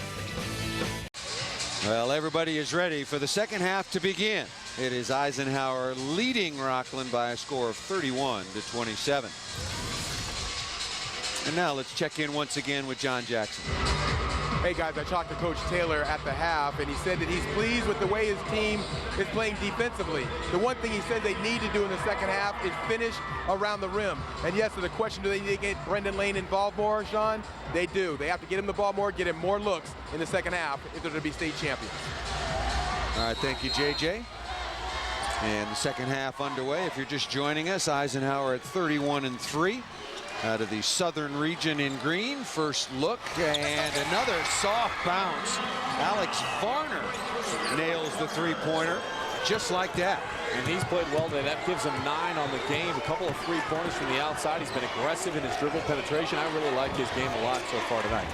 Well, everybody is ready for the second half to begin. It is Eisenhower leading Rocklin by a score of 31-27. And now let's check in once again with John Jackson. Hey guys, I talked to Coach Taylor at the half, and he said that he's pleased with the way his team is playing defensively. The one thing he said they need to do in the second half is finish around the rim. And yes, to the question, do they need to get Brendan Lane involved more, Sean? They do. They have to get him the ball more, get him more looks in the second half if they're to be state champions. All right, thank you, JJ. And the second half underway. If you're just joining us, Eisenhower at 31-3. Out of the southern region in green. First look, and another soft bounce. Alex Varner nails the three-pointer just like that. And he's played well today. That gives him 9 on the game. A couple of three-pointers from the outside. He's been aggressive in his dribble penetration. I really like his game a lot so far tonight.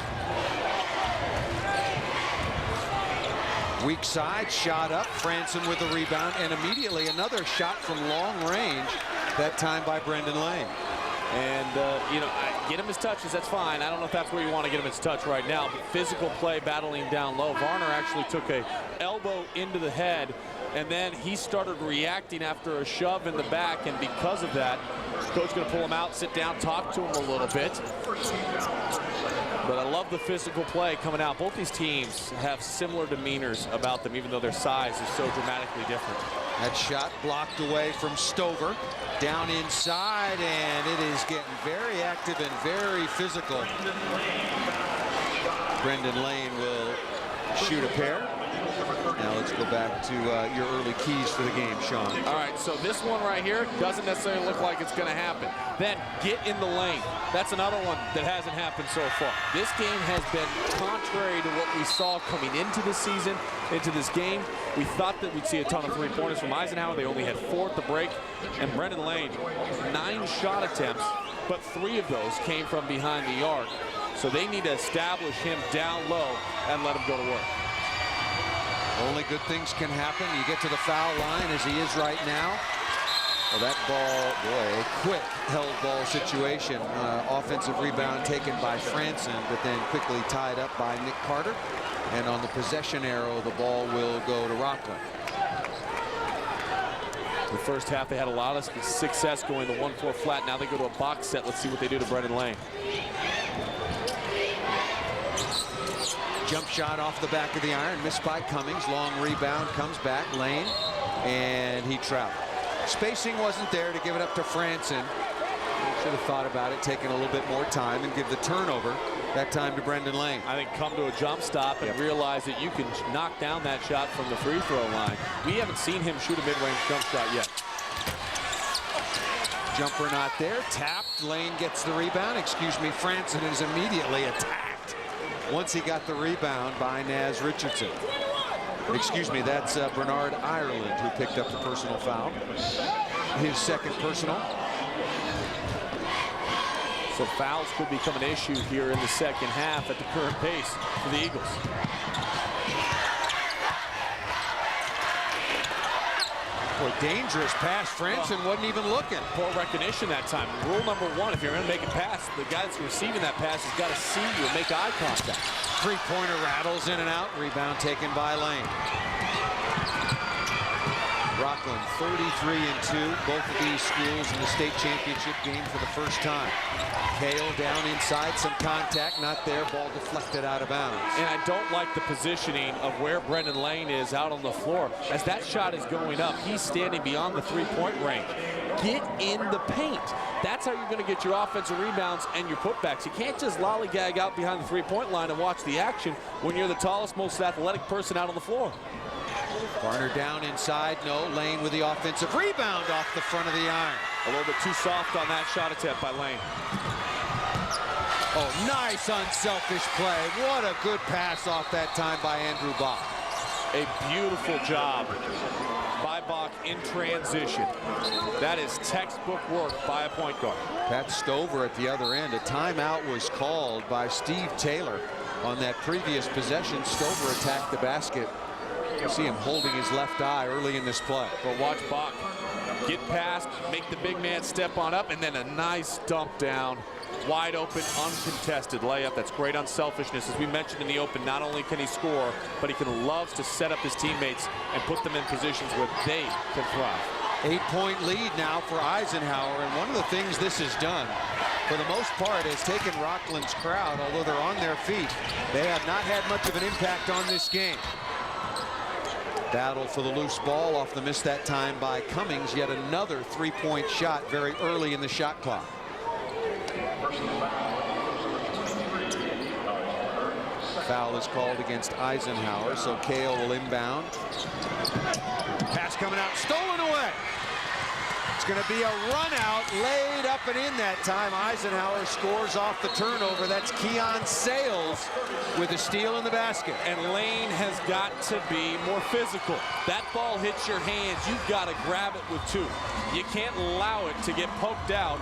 Weak side, shot up, Franson with the rebound, and immediately another shot from long range, that time by Brendan Lane. And, you know, get him his touches, that's fine. I don't know if that's where you want to get him his touch right now, but physical play, battling down low. Varner actually took a elbow into the head, and then he started reacting after a shove in the back, and because of that, coach going to pull him out, sit down, talk to him a little bit. But I love the physical play coming out. Both these teams have similar demeanors about them, even though their size is so dramatically different. That shot blocked away from Stover. Down inside, and it is getting very active and very physical. Brendan Lane will shoot a pair. Now let's go back to your early keys for the game, Sean. All right, so this one right here doesn't necessarily look like it's going to happen. Then get in the lane. That's another one that hasn't happened so far. This game has been contrary to what we saw coming into the season, into this game. We thought that we'd see a ton of three-pointers from Eisenhower. They only had 4 at the break. And Brendan Lane, 9 shot attempts, but 3 of those came from behind the arc. So they need to establish him down low and let him go to work. Only good things can happen. You get to the foul line as he is right now. Well, that ball, boy, a quick held ball situation. Offensive rebound taken by Franson, but then quickly tied up by Nick Carter. And on the possession arrow, the ball will go to Rocklin. The first half, they had a lot of success going to 1-4 flat. Now they go to a box set. Let's see what they do to Brendan Lane. Jump shot off the back of the iron, missed by Cummings. Long rebound, comes back, Lane, and he traveled. Spacing wasn't there to give it up to Franson. Should have thought about it, taking a little bit more time and give the turnover, that time to Brendan Lane. I think come to a jump stop and realize that you can knock down that shot from the free throw line. We haven't seen him shoot a mid-range jump shot yet. Jumper not there, tapped, Lane gets the rebound. Franson is immediately attacked once he got the rebound by Naz Richardson. That's Bernard Ireland who picked up the personal foul. His second personal. So fouls could become an issue here in the second half at the current pace for the Eagles. Boy, dangerous pass. Franson wasn't even looking. Poor recognition that time. Rule number 1, if you're going to make a pass, the guy that's receiving that pass has got to see you and make eye contact. Three-pointer rattles in and out. Rebound taken by Lane. Rocklin 33-2. Both of these schools in the state championship game for the first time. Kale down inside, some contact, not there. Ball deflected out of bounds. And I don't like the positioning of where Brendan Lane is out on the floor. As that shot is going up, he's standing beyond the three-point range. Get in the paint. That's how you're going to get your offensive rebounds and your putbacks. You can't just lollygag out behind the three-point line and watch the action when you're the tallest, most athletic person out on the floor. Varner down inside, no. Lane with the offensive rebound off the front of the iron. A little bit too soft on that shot attempt by Lane. Oh, nice unselfish play. What a good pass off that time by Andrew Bach. A beautiful job by Bach in transition. That is textbook work by a point guard. Pat Stover at the other end. A timeout was called by Steve Taylor on that previous possession. Stover attacked the basket. You see him holding his left eye early in this play. But watch Bach get past, make the big man step on up, and then a nice dump down. Wide open, uncontested layup. That's great unselfishness. As we mentioned in the open, not only can he score, but he loves to set up his teammates and put them in positions where they can thrive. 8-point lead now for Eisenhower, and one of the things this has done, for the most part, has taken Rocklin's crowd, although they're on their feet. They have not had much of an impact on this game. Battle for the loose ball off the miss that time by Cummings. Yet another three-point shot very early in the shot clock. Foul is called against Eisenhower, so Kale will inbound. Pass coming out, stolen away. It's going to be a run out, laid up and in that time. Eisenhower scores off the turnover. That's Keon Sales with a steal in the basket. And Lane has got to be more physical. That ball hits your hands, you've got to grab it with two. You can't allow it to get poked out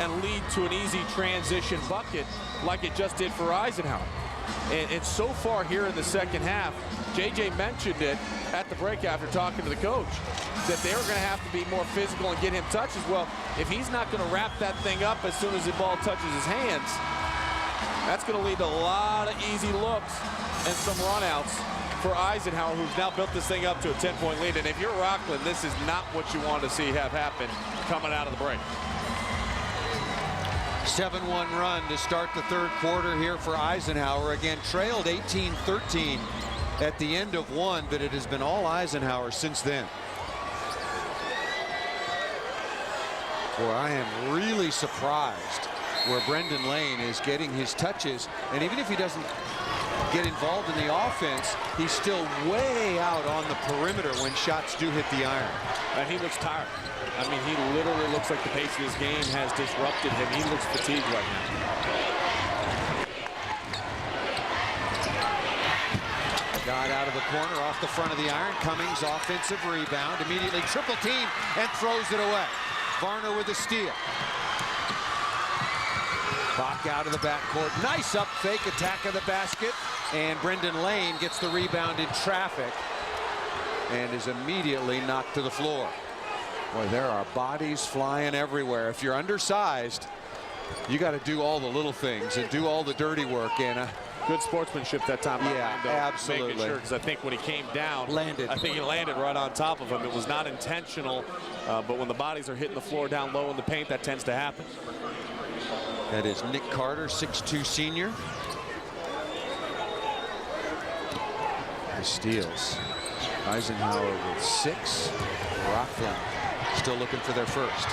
and lead to an easy transition bucket like it just did for Eisenhower. And so far here in the second half, JJ mentioned it at the break after talking to the coach, that they were going to have to be more physical and get him touches. Well, if he's not going to wrap that thing up as soon as the ball touches his hands, that's going to lead to a lot of easy looks and some runouts for Eisenhower, who's now built this thing up to a 10-point lead. And if you're Rocklin, this is not what you want to see have happen coming out of the break. 7-1 run to start the third quarter here for Eisenhower. Again, trailed 18-13 at the end of one, but it has been all Eisenhower since then. Boy, I am really surprised where Brendan Lane is getting his touches, and even if he doesn't get involved in the offense, he's still way out on the perimeter when shots do hit the iron. And he looks tired. I mean, he literally looks like the pace of his game has disrupted him. He looks fatigued right now. Got out of the corner, off the front of the iron. Cummings, offensive rebound, immediately triple team and throws it away. Varner with a steal. Bach out of the backcourt. Nice up fake attack of the basket. And Brendan Lane gets the rebound in traffic and is immediately knocked to the floor. Boy, there are bodies flying everywhere. If you're undersized, you got to do all the little things and do all the dirty work. And good sportsmanship that time. Yeah, absolutely. Making sure, because I think when he came down, landed. I think he landed right on top of him. It was not intentional, but when the bodies are hitting the floor down low in the paint, that tends to happen. That is Nick Carter, 6'2" senior. The steals. Eisenhower with 6. Rocklin still looking for their first.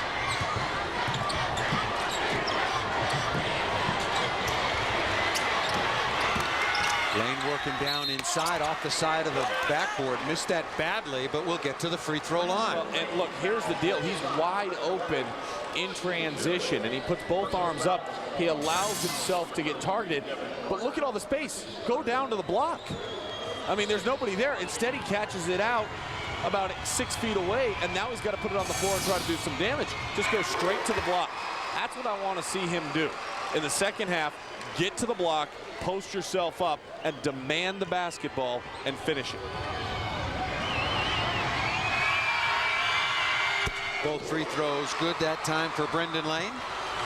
Lane working down inside, off the side of the backboard. Missed that badly, but we'll get to the free throw line. Well, and look, here's the deal. He's wide open in transition, and he puts both arms up. He allows himself to get targeted, but look at all the space. Go down to the block. I mean, there's nobody there. Instead, he catches it out about 6 feet away, and now he's got to put it on the floor and try to do some damage. Just go straight to the block. That's what I want to see him do. In the second half, get to the block, post yourself up, and demand the basketball and finish it. Both free throws good that time for Brendan Lane.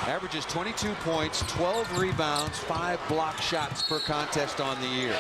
Averages 22 points, 12 rebounds, 5 block shots per contest on the year.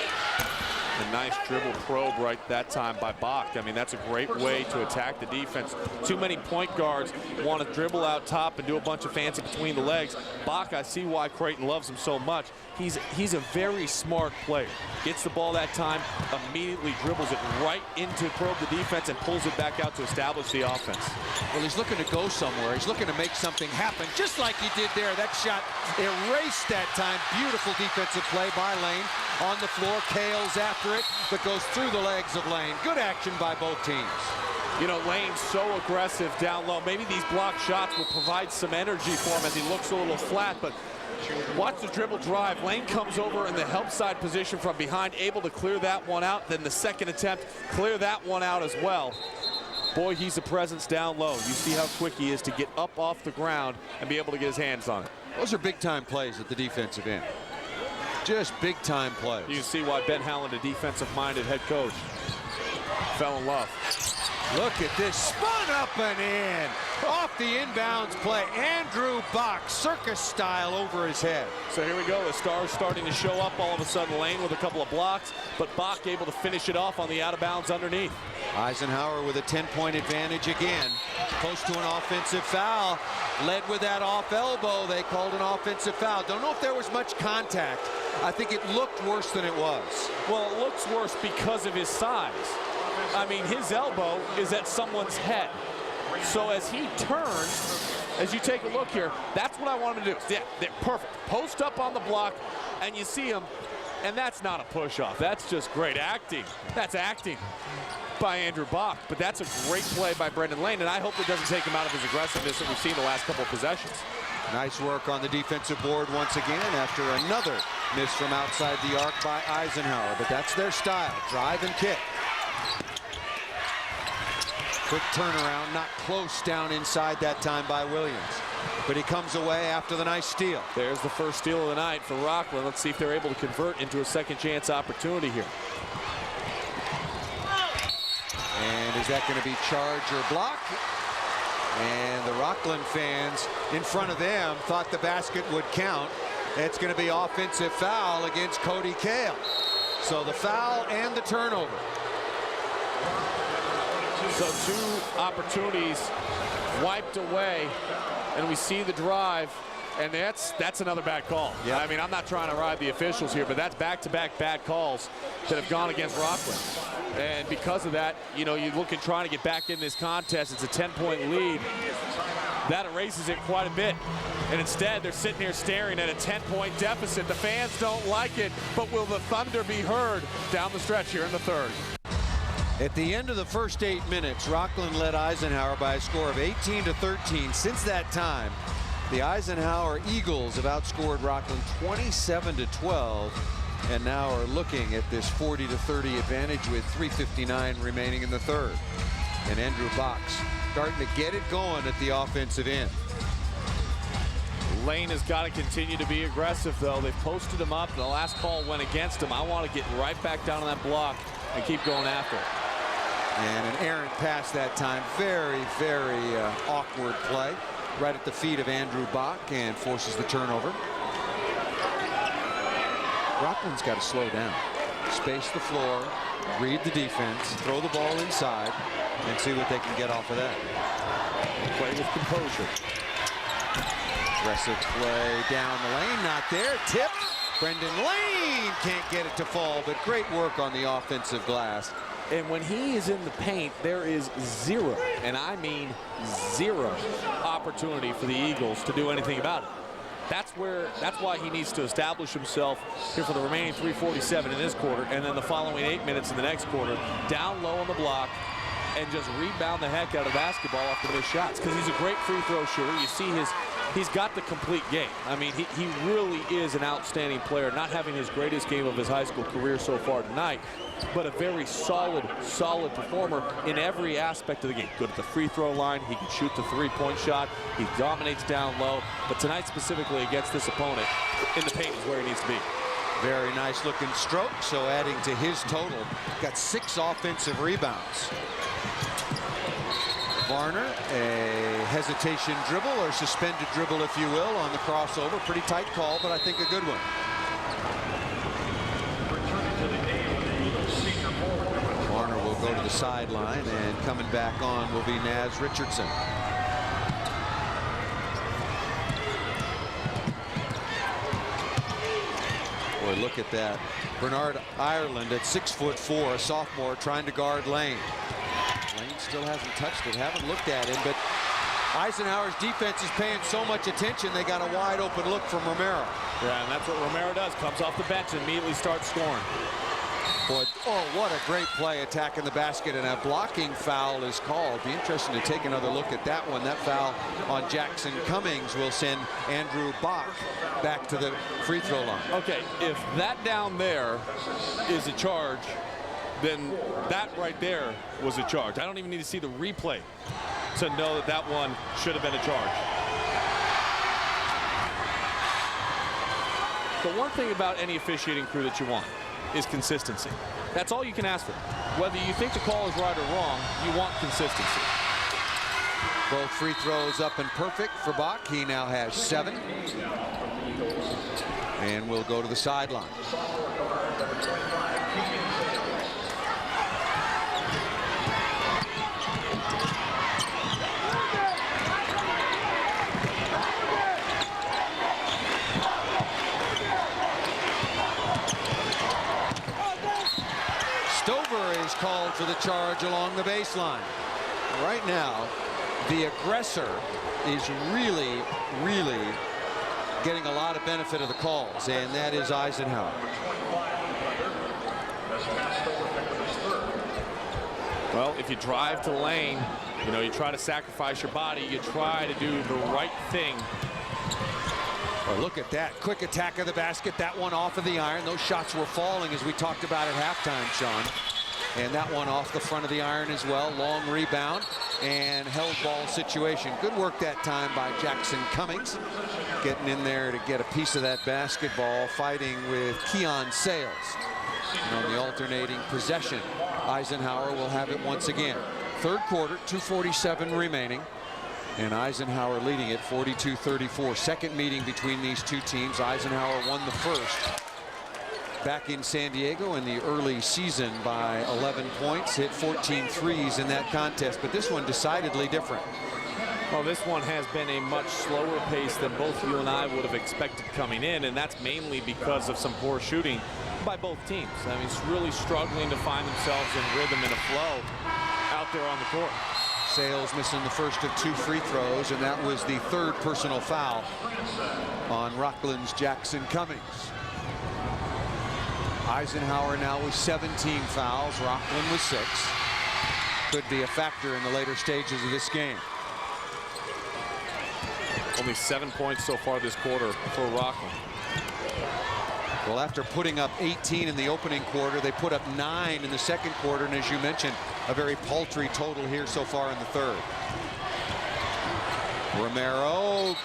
A nice dribble probe right that time by Bach. I mean, that's a great way to attack the defense. Too many point guards want to dribble out top and do a bunch of fancy between the legs. Bach, I see why Creighton loves him so much. He's a very smart player. Gets the ball that time, immediately dribbles it right into probe the defense and pulls it back out to establish the offense. Well, he's looking to go somewhere. He's looking to make something happen, just like he did there. That shot erased that time. Beautiful defensive play by Lane. On the floor, Kale's after it, but goes through the legs of Lane. Good action by both teams. You know, Lane's so aggressive down low. Maybe these block shots will provide some energy for him as he looks a little flat, but watch the dribble drive. Lane comes over in the help side position from behind, able to clear that one out. Then the second attempt, clear that one out as well. Boy, he's a presence down low. You see how quick he is to get up off the ground and be able to get his hands on it. Those are big-time plays at the defensive end. Just big-time plays. You can see why Ben Howland, a defensive-minded head coach, fell in love. Look at this, spun up and in. Off the inbounds play, Andrew Bach, circus style over his head. So here we go, the stars starting to show up all of a sudden. Lane with a couple of blocks, but Bach able to finish it off on the out of bounds underneath. Eisenhower with a 10-point advantage again. Close to an offensive foul. Led with that off elbow, they called an offensive foul. Don't know if there was much contact. I think it looked worse than it was. Well, it looks worse because of his size. I mean, his elbow is at someone's head. So as he turns, as you take a look here, that's what I want him to do. Yeah, they're perfect. Post up on the block, and you see him, and that's not a push-off. That's just great acting. That's acting. by Andrew Bach, but that's a great play by Brendan Lane, and I hope it doesn't take him out of his aggressiveness that we've seen the last couple of possessions. Nice work on the defensive board once again after another miss from outside the arc by Eisenhower, but that's their style, drive and kick. Quick turnaround, not close down inside that time by Williams, but he comes away after the nice steal. There's the first steal of the night for Rocklin. Let's see if they're able to convert into a second chance opportunity here. And is that going to be charge or block? And the Rocklin fans in front of them thought the basket would count. It's going to be offensive foul against Cody Kale. So the foul and the turnover. So 2 opportunities wiped away, and we see the drive, and that's another bad call. Yeah. I mean, I'm not trying to ride the officials here, but that's back-to-back bad calls that have gone against Rocklin. And because of that, you know, you're looking trying to get back in this contest. It's a 10-point lead. That erases it quite a bit. And instead, they're sitting here staring at a 10-point deficit. The fans don't like it, but will the thunder be heard down the stretch here in the third? At the end of the first 8 minutes, Rocklin led Eisenhower by a score of 18-13. Since that time, the Eisenhower Eagles have outscored Rocklin 27-12, and now are looking at this 40-30 advantage with 3:59 remaining in the third. And Andrew Bach starting to get it going at the offensive end. Lane has got to continue to be aggressive, though. They've posted him up, and the last call went against him. I want to get right back down on that block and keep going after it. And an errant pass that time. Very, very awkward play right at the feet of Andrew Bach, and forces the turnover. Rocklin's got to slow down, space the floor, read the defense, throw the ball inside, and see what they can get off of that. Play with composure. Aggressive play down the lane, not there. Tip. Brendan Lane can't get it to fall, but great work on the offensive glass. And when he is in the paint, there is zero, and I mean zero, opportunity for the Eagles to do anything about it. That's why he needs to establish himself here for the remaining 3:47 in this quarter, and then the following 8 minutes in the next quarter, down low on the block, and just rebound the heck out of basketball after those shots, because he's a great free throw shooter. You see he's got the complete game. I mean, he really is an outstanding player, not having his greatest game of his high school career so far tonight, but a very solid performer in every aspect of the game. Good at the free throw line. He can shoot the three-point shot. He dominates down low. But tonight specifically against this opponent, in the paint is where he needs to be. Very nice looking stroke, so adding to his total. Got 6 offensive rebounds. Varner, a hesitation dribble, or suspended dribble, if you will, on the crossover. Pretty tight call, but I think a good one. Varner will go to the sideline, and coming back on will be Naz Richardson. Boy, look at that. Bernard Ireland at 6'4", a sophomore, trying to guard Lane. Lane still hasn't touched it, haven't looked at him, but Eisenhower's defense is paying so much attention, they got a wide open look from Romero. Yeah, and that's what Romero does. Comes off the bench and immediately starts scoring. Boy, oh, what a great play attacking the basket, and a blocking foul is called. Be interesting to take another look at that one. That foul on Jackson Cummings will send Andrew Bach back to the free throw line. Okay, if that down there is a charge, then that right there was a charge. I don't even need to see the replay to know that that one should have been a charge. The one thing about any officiating crew that you want is consistency. That's all you can ask for. Whether you think the call is right or wrong, you want consistency. Both free throws up and perfect for Bach. He now has 7. And will go to the sideline. Stover is called for the charge along the baseline. Right now, the aggressor is really getting a lot of benefit of the calls, and that is Eisenhower. Well, if you drive to the lane, you know, you try to sacrifice your body. You try to do the right thing. Well, look at that quick attack of the basket. That one off of the iron. Those shots were falling as we talked about at halftime, Sean. And that one off the front of the iron as well. Long rebound and held ball situation. Good work that time by Jackson Cummings. Getting in there to get a piece of that basketball, fighting with Keon Sales. And on the alternating possession, Eisenhower will have it once again. Third quarter, 2:47 remaining. And Eisenhower leading it 42-34. Second meeting between these two teams. Eisenhower won the first back in San Diego in the early season by 11 points. Hit 14 threes in that contest. But this one decidedly different. Well, this one has been a much slower pace than both you and I would have expected coming in. And that's mainly because of some poor shooting by both teams. I mean, it's really struggling to find themselves in rhythm and a flow out there on the court. Sales missing the first of 2 free throws, and that was the third personal foul on Rocklin's Jackson Cummings. Eisenhower now with 17 fouls. Rocklin with 6. Could be a factor in the later stages of this game. Only 7 points so far this quarter for Rocklin. Well, after putting up 18 in the opening quarter, they put up 9 in the second quarter, and as you mentioned, a very paltry total here so far in the third. Romero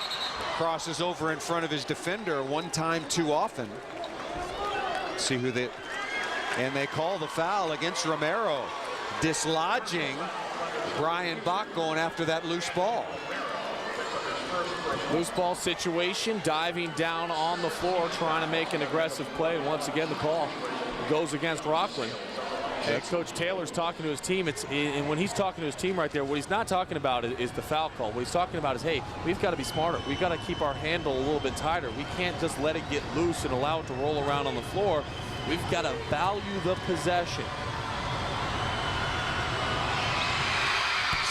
crosses over in front of his defender one time too often. See who they, and they call the foul against Romero, dislodging Brian Bach, going after that loose ball. Loose ball situation, diving down on the floor, trying to make an aggressive play. And once again, the call goes against Rocklin. And Coach Taylor's talking to his team. And when he's talking to his team right there, what he's not talking about is the foul call. What he's talking about is, hey, we've got to be smarter. We've got to keep our handle a little bit tighter. We can't just let it get loose and allow it to roll around on the floor. We've got to value the possession.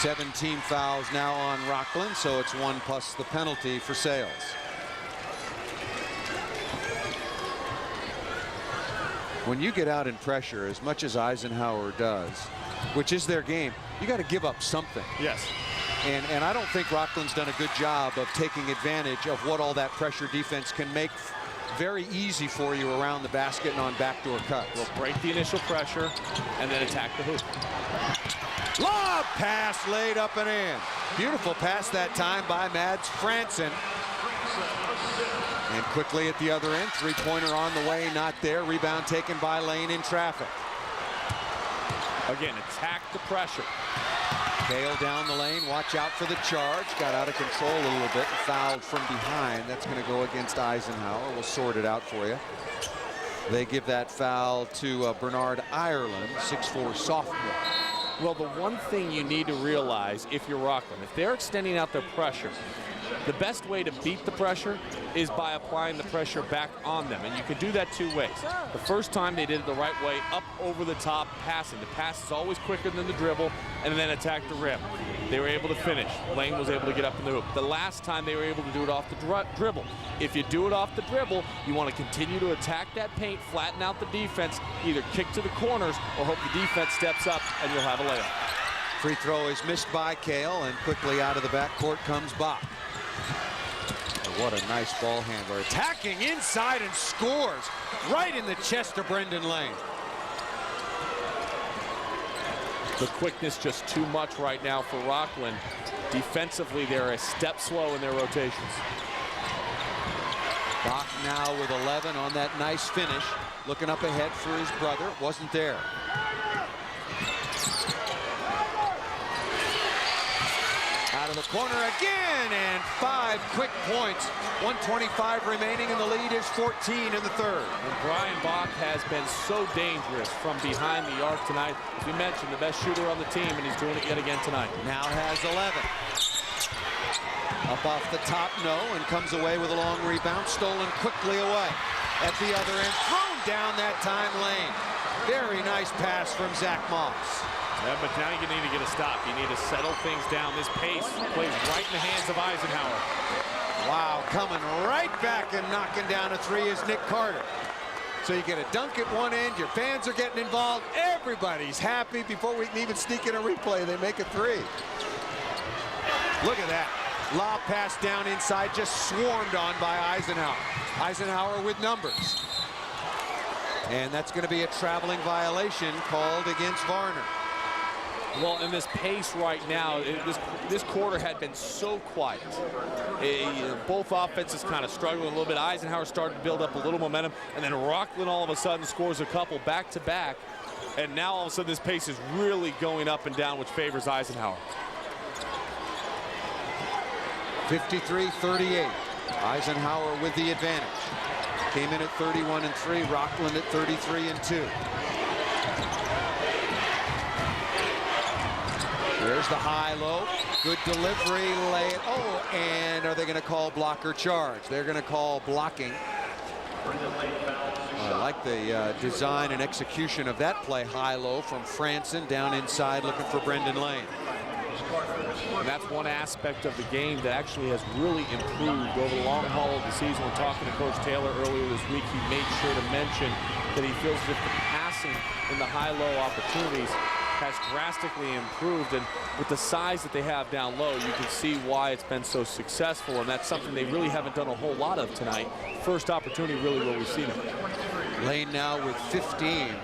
17 fouls now on Rocklin, so it's 1 plus the penalty for Sales. When you get out in pressure, as much as Eisenhower does, which is their game, you got to give up something. Yes. And I don't think Rocklin's done a good job of taking advantage of what all that pressure defense can make very easy for you around the basket and on backdoor cuts. We'll break the initial pressure and then attack the hoop. Lob pass laid up and in. Beautiful pass that time by Mads Franson. And quickly at the other end, three-pointer on the way, not there. Rebound taken by Lane in traffic. Again, attack the pressure. Bale down the lane, watch out for the charge. Got out of control a little bit and fouled from behind. That's going to go against Eisenhower. We'll sort it out for you. They give that foul to Bernard Ireland, 6'4" sophomore. Well, the one thing you need to realize if you're Rocklin, if they're extending out their pressure, the best way to beat the pressure is by applying the pressure back on them. And you can do that 2 ways. The first time they did it the right way, up over the top, passing. The pass is always quicker than the dribble, and then attack the rim. They were able to finish. Lane was able to get up in the hoop. The last time they were able to do it off the dribble. If you do it off the dribble, you want to continue to attack that paint, flatten out the defense, either kick to the corners or hope the defense steps up and you'll have a layup. Free throw is missed by Kale, and quickly out of the backcourt comes Bach. What a nice ball handler. Attacking inside and scores right in the chest of Brendan Lane. The quickness just too much right now for Rocklin. Defensively, they're a step slow in their rotations. Bach now with 11 on that nice finish. Looking up ahead for his brother. Wasn't there. Out of the corner again, and 5 quick points. 1:25 remaining, and the lead is 14 in the third. And Brian Bach has been so dangerous from behind the arc tonight. As we mentioned, the best shooter on the team, and he's doing it yet again tonight. Now has 11. Up off the top, no, and comes away with a long rebound, stolen quickly away. At the other end, thrown down that time Lane. Very nice pass from Zach Moss. Yeah, but now you need to get a stop. You need to settle things down. This pace plays right in the hands of Eisenhower. Wow, coming right back and knocking down a 3 is Nick Carter. So you get a dunk at one end, your fans are getting involved, everybody's happy. Before we can even sneak in a replay, they make a three. Look at that. Lob pass down inside, just swarmed on by Eisenhower. Eisenhower with numbers. And that's going to be a traveling violation called against Varner. Well, in this pace right now, this quarter had been so quiet. Both offenses kind of struggling a little bit. Eisenhower started to build up a little momentum, and then Rocklin all of a sudden scores a couple back-to-back. And now all of a sudden this pace is really going up and down, which favors Eisenhower. 53-38. Eisenhower with the advantage. Came in at 31-3. Rocklin at 33-2. There's the high-low. Good delivery. Lay it. Oh, and are they going to call block or charge? They're going to call blocking. I like the design and execution of that play. High-low from Franson down inside looking for Brendan Lane. And that's one aspect of the game that actually has really improved over the long haul of the season. When talking to Coach Taylor earlier this week, he made sure to mention that he feels that the passing in the high-low opportunities has drastically improved, and with the size that they have down low, you can see why it's been so successful, and that's something they really haven't done a whole lot of tonight. First opportunity really where we've seen it. Lane now with 15.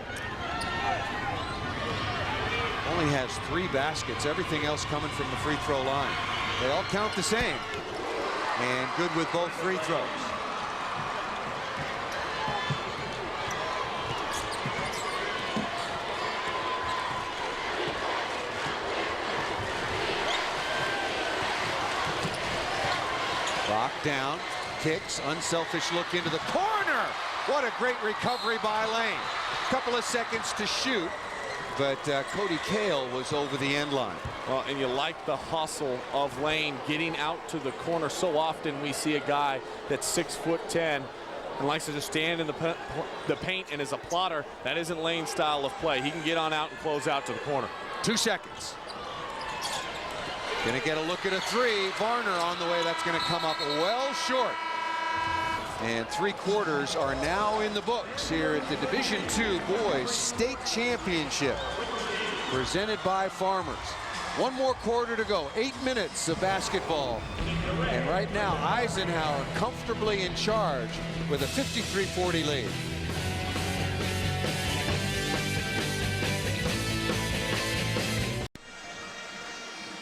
Only has 3 baskets, everything else coming from the free throw line. They all count the same, and good with both free throws. Locked down, kicks, unselfish look into the corner. What a great recovery by Lane. Couple of seconds to shoot, but Cody Cale was over the end line. Well, and you like the hustle of Lane getting out to the corner. So often we see a guy that's 6'10" and likes to just stand in the paint and is a plotter. That isn't Lane's style of play. He can get on out and close out to the corner. 2 seconds. Gonna get a look at a three. Varner on the way. That's gonna come up well short. And 3 quarters are now in the books here at the Division II Boys State Championship, presented by Farmers. 1 more quarter to go. 8 minutes of basketball. And right now, Eisenhower comfortably in charge with a 53-40 lead.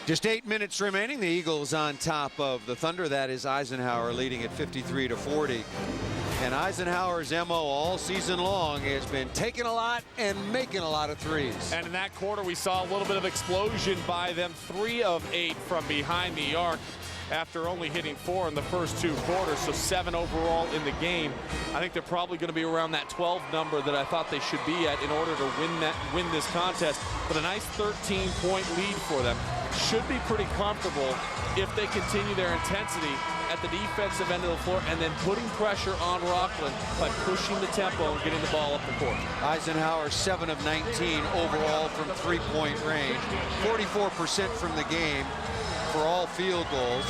Just 8 minutes remaining. The Eagles on top of the Thunder. That is Eisenhower leading at 53-40. And Eisenhower's MO all season long has been taking a lot and making a lot of threes. And in that quarter, we saw a little bit of explosion by them. 3 of 8 from behind the arc after only hitting 4 in the first 2 quarters, so 7 overall in the game. I think they're probably going to be around that 12 number that I thought they should be at in order to win this contest. But a nice 13-point lead for them. Should be pretty comfortable if they continue their intensity at the defensive end of the floor and then putting pressure on Rocklin by pushing the tempo and getting the ball up the court. Eisenhower 7 of 19 overall from 3-point range, 44% from the game for all field goals.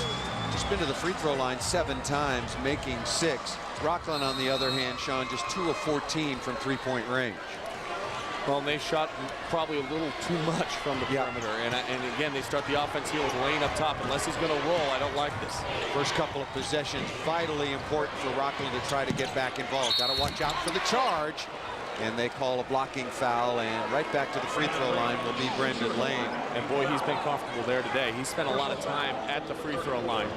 Just been to the free throw line 7 times, making 6. Rocklin, on the other hand, Sean, just 2 of 14 from 3-point range. Well, they shot probably a little too much from the perimeter. And again, they start the offense here with Lane up top. Unless he's going to roll, I don't like this. First couple of possessions, vitally important for Rocklin to try to get back involved. Got to watch out for the charge. And they call a blocking foul, and right back to the free throw line will be Brendan Lane. And boy, he's been comfortable there today. He spent a lot of time at the free throw line.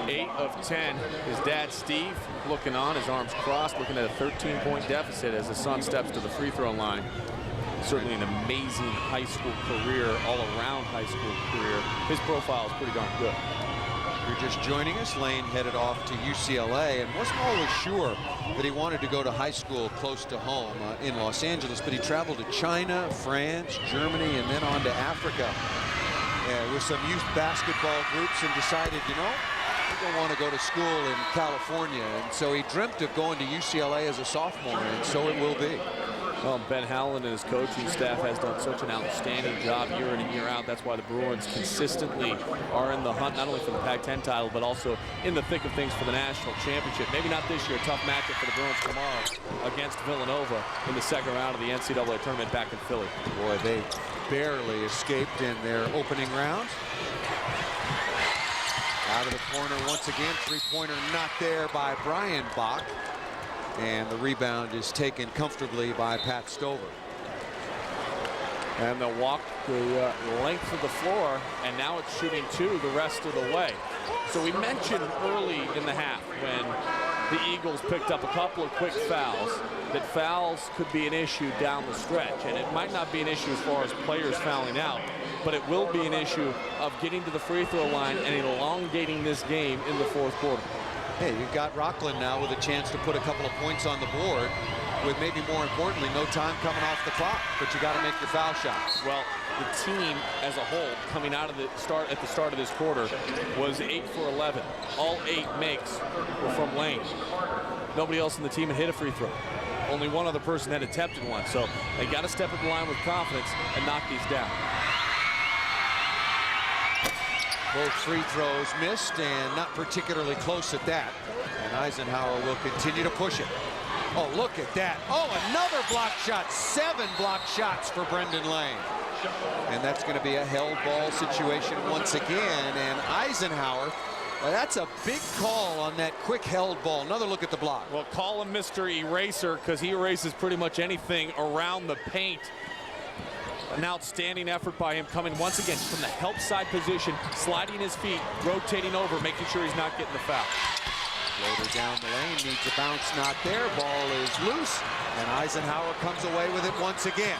8 of 10. His dad, Steve, looking on, his arms crossed, looking at a 13-point deficit as his son steps to the free throw line. Certainly an amazing high school career, all-around high school career. His profile is pretty darn good. You're just joining us. Lane headed off to UCLA and wasn't always sure that he wanted to go to high school close to home in Los Angeles, but he traveled to China, France, Germany, and then on to Africa with some youth basketball groups, and decided, you know, I don't want to go to school in California. And so he dreamt of going to UCLA as a sophomore, and so it will be. Well, Ben Howland and his coaching staff has done such an outstanding job year in and year out. That's why the Bruins consistently are in the hunt, not only for the Pac-10 title, but also in the thick of things for the national championship. Maybe not this year, a tough matchup for the Bruins tomorrow against Villanova in the second round of the NCAA tournament back in Philly. Boy, they barely escaped in their opening round. Out of the corner once again, three-pointer not there by Brian Bach. And the rebound is taken comfortably by Pat Stover. And they'll walk the length of the floor, and now it's shooting two the rest of the way. So we mentioned early in the half when the Eagles picked up a couple of quick fouls, that fouls could be an issue down the stretch. And it might not be an issue as far as players fouling out, but it will be an issue of getting to the free throw line and elongating this game in the fourth quarter. Hey, you've got Rocklin now with a chance to put a couple of points on the board, with maybe more importantly, no time coming off the clock, but you got to make your foul shots. Well, the team as a whole coming out of the start at the start of this quarter was 8 for 11. All 8 makes were from Lane. Nobody else in the team had hit a free throw. Only one other person had attempted one. So they got to step at the line with confidence and knock these down. Both free throws missed, and not particularly close at that. And Eisenhower will continue to push it. Oh, look at that. Oh, another block shot. 7 block shots for Brendan Lane. And that's going to be a held ball situation once again. And Eisenhower, well, that's a big call on that quick held ball. Another look at the block. Well, call him Mr. Eraser, because he erases pretty much anything around the paint. An outstanding effort by him, coming once again from the help side position, sliding his feet, rotating over, making sure he's not getting the foul. Floater down the lane, needs a bounce, not there. Ball is loose, and Eisenhower comes away with it once again.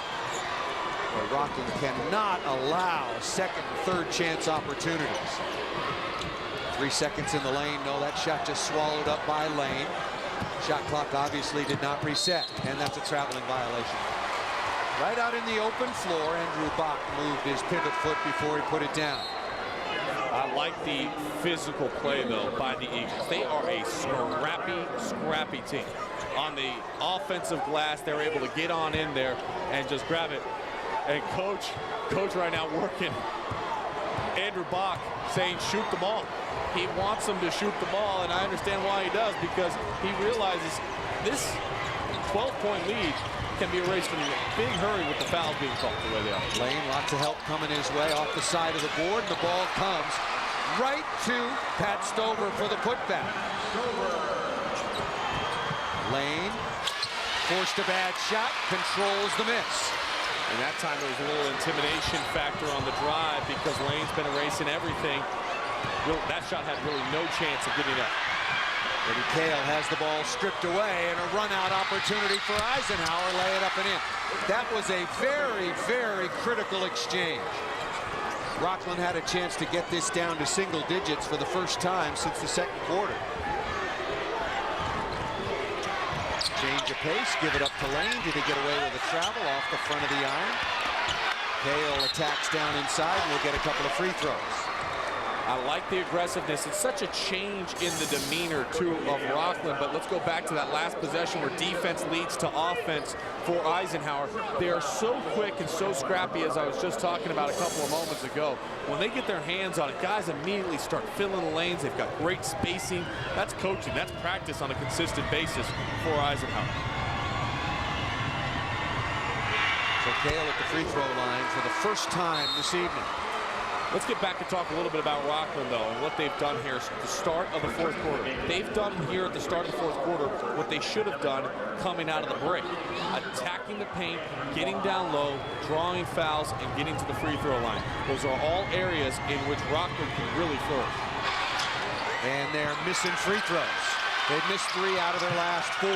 Well, Rocklin cannot allow second and third chance opportunities. 3 seconds in the lane. No, that shot just swallowed up by Lane. Shot clock obviously did not reset, and that's a traveling violation. Right out in the open floor, Andrew Bach moved his pivot foot before he put it down. I like the physical play, though, by the Eagles. They are a scrappy team. On the offensive glass, they're able to get on in there and just grab it. And coach right now working Andrew Bach, saying shoot the ball. He wants him to shoot the ball, and I understand why he does, because he realizes this 12-point lead can be erased in a big hurry with the fouls being called the way they are. Lane, lots of help coming his way off the side of the board. The ball comes right to Pat Stover for the putback. Lane forced a bad shot, controls the miss. And that time there was a little intimidation factor on the drive, because Lane's been erasing everything. That shot had really no chance of getting up. Eddie Cale has the ball stripped away, and a run-out opportunity for Eisenhower. Lay it up and in. That was a very, very critical exchange. Rocklin had a chance to get this down to single digits for the first time since the second quarter. Change of pace, give it up to Lane. Did he get away with a travel off the front of the iron? Cale attacks down inside, and will get a couple of free throws. I like the aggressiveness. It's such a change in the demeanor, too, of Rocklin. But let's go back to that last possession where defense leads to offense for Eisenhower. They are so quick and so scrappy, as I was just talking about a couple of moments ago. When they get their hands on it, guys immediately start filling the lanes. They've got great spacing. That's coaching. That's practice on a consistent basis for Eisenhower. So Cale at the free throw line for the first time this evening. Let's get back and talk a little bit about Rocklin, though, and what they've done here at the start of the fourth quarter. They've done here at the start of the fourth quarter what they should have done coming out of the break. Attacking the paint, getting down low, drawing fouls, and getting to the free throw line. Those are all areas in which Rocklin can really flourish. And they're missing free throws. They've missed 3 out of their last 4.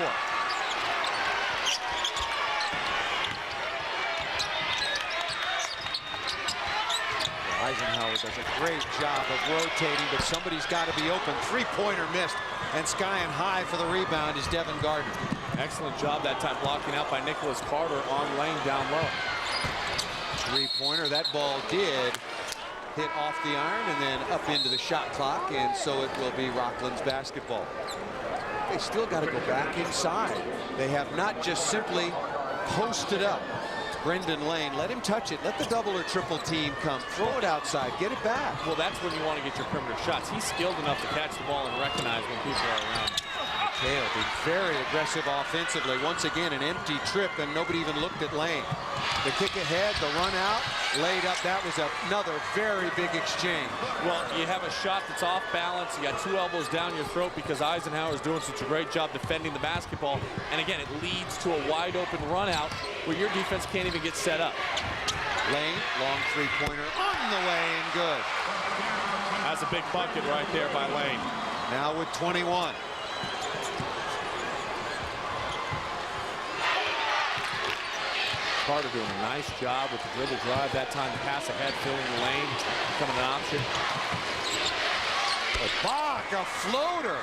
Eisenhower does a great job of rotating, but somebody's got to be open. Three-pointer missed, and skying high for the rebound is Devin Gardner. Excellent job that time, blocking out by Nicholas Carter on Lane down low. Three-pointer, that ball did hit off the iron and then up into the shot clock, and so it will be Rocklin's basketball. They still got to go back inside. They have not just simply posted up. Brendan Lane, let him touch it. Let the double or triple team come. Throw it outside. Get it back. Well, that's when you want to get your perimeter shots. He's skilled enough to catch the ball and recognize when people are around. McHale being very aggressive offensively. Once again, an empty trip, and nobody even looked at Lane. The kick ahead, the run out, laid up. That was another very big exchange. Well, you have a shot that's off balance. You got two elbows down your throat because Eisenhower is doing such a great job defending the basketball. And again, it leads to a wide open run out where your defense can't even get set up. Lane, long three-pointer on the way and good. That's a big bucket right there by Lane. Now with 21. Carter doing a nice job with the dribble drive that time. The pass ahead, filling the lane, becoming an option. Bach, a floater.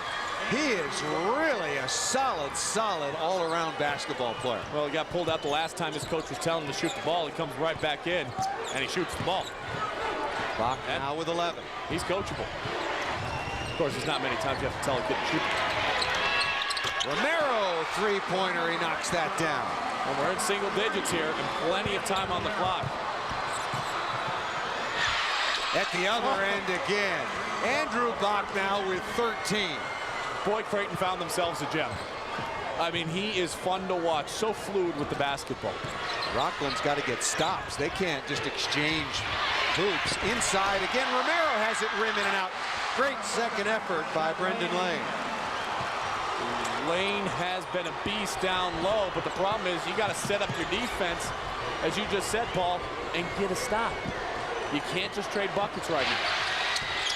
He is really a solid all-around basketball player. Well, he got pulled out the last time his coach was telling him to shoot the ball. He comes right back in, and he shoots the ball. Bach now with 11. He's coachable. Of course, there's not many times you have to tell a kid to shoot. Romero, three-pointer. He knocks that down. Well, we're in single digits here and plenty of time on the clock. At the other end again. Andrew Bach now with 13. Boy, Creighton found themselves a gem. I mean, he is fun to watch. So fluid with the basketball. Rocklin's got to get stops. They can't just exchange hoops. Inside again. Romero has it rim in and out. Great second effort by Brendan Lane. Lane has been a beast down low, but the problem is you got to set up your defense, as you just said, Paul, and get a stop. You can't just trade buckets right now.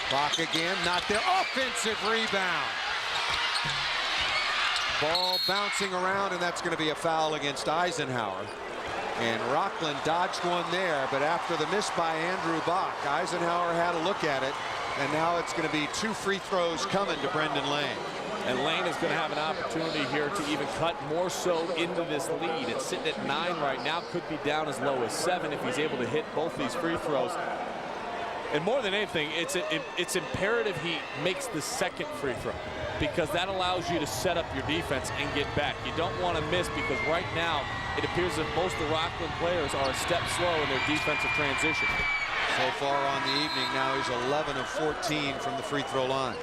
Bach again, not there. Offensive rebound. Ball bouncing around, and that's going to be a foul against Eisenhower. And Rocklin dodged one there, but after the miss by Andrew Bach, Eisenhower had a look at it, and now it's going to be 2 free throws coming to Brendan Lane. And Lane is going to have an opportunity here to even cut more so into this lead. It's sitting at 9 right now. Could be down as low as 7 if he's able to hit both these free throws. And more than anything, it's imperative he makes the second free throw, because that allows you to set up your defense and get back. You don't want to miss, because right now it appears that most of the Rocklin players are a step slow in their defensive transition. So far on the evening, now he's 11 of 14 from the free throw line.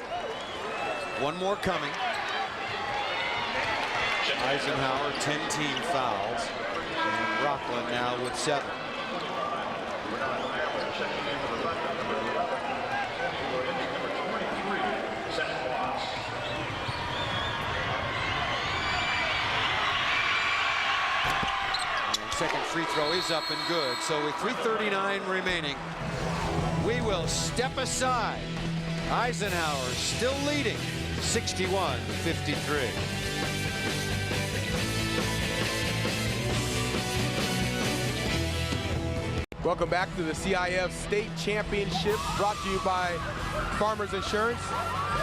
One more coming. Eisenhower, 10 team fouls. And Rocklin now with 7. And second free throw is up and good. So with 3:39 remaining, we will step aside. Eisenhower still leading, 61-53. Welcome back to the CIF State Championship, brought to you by Farmers Insurance.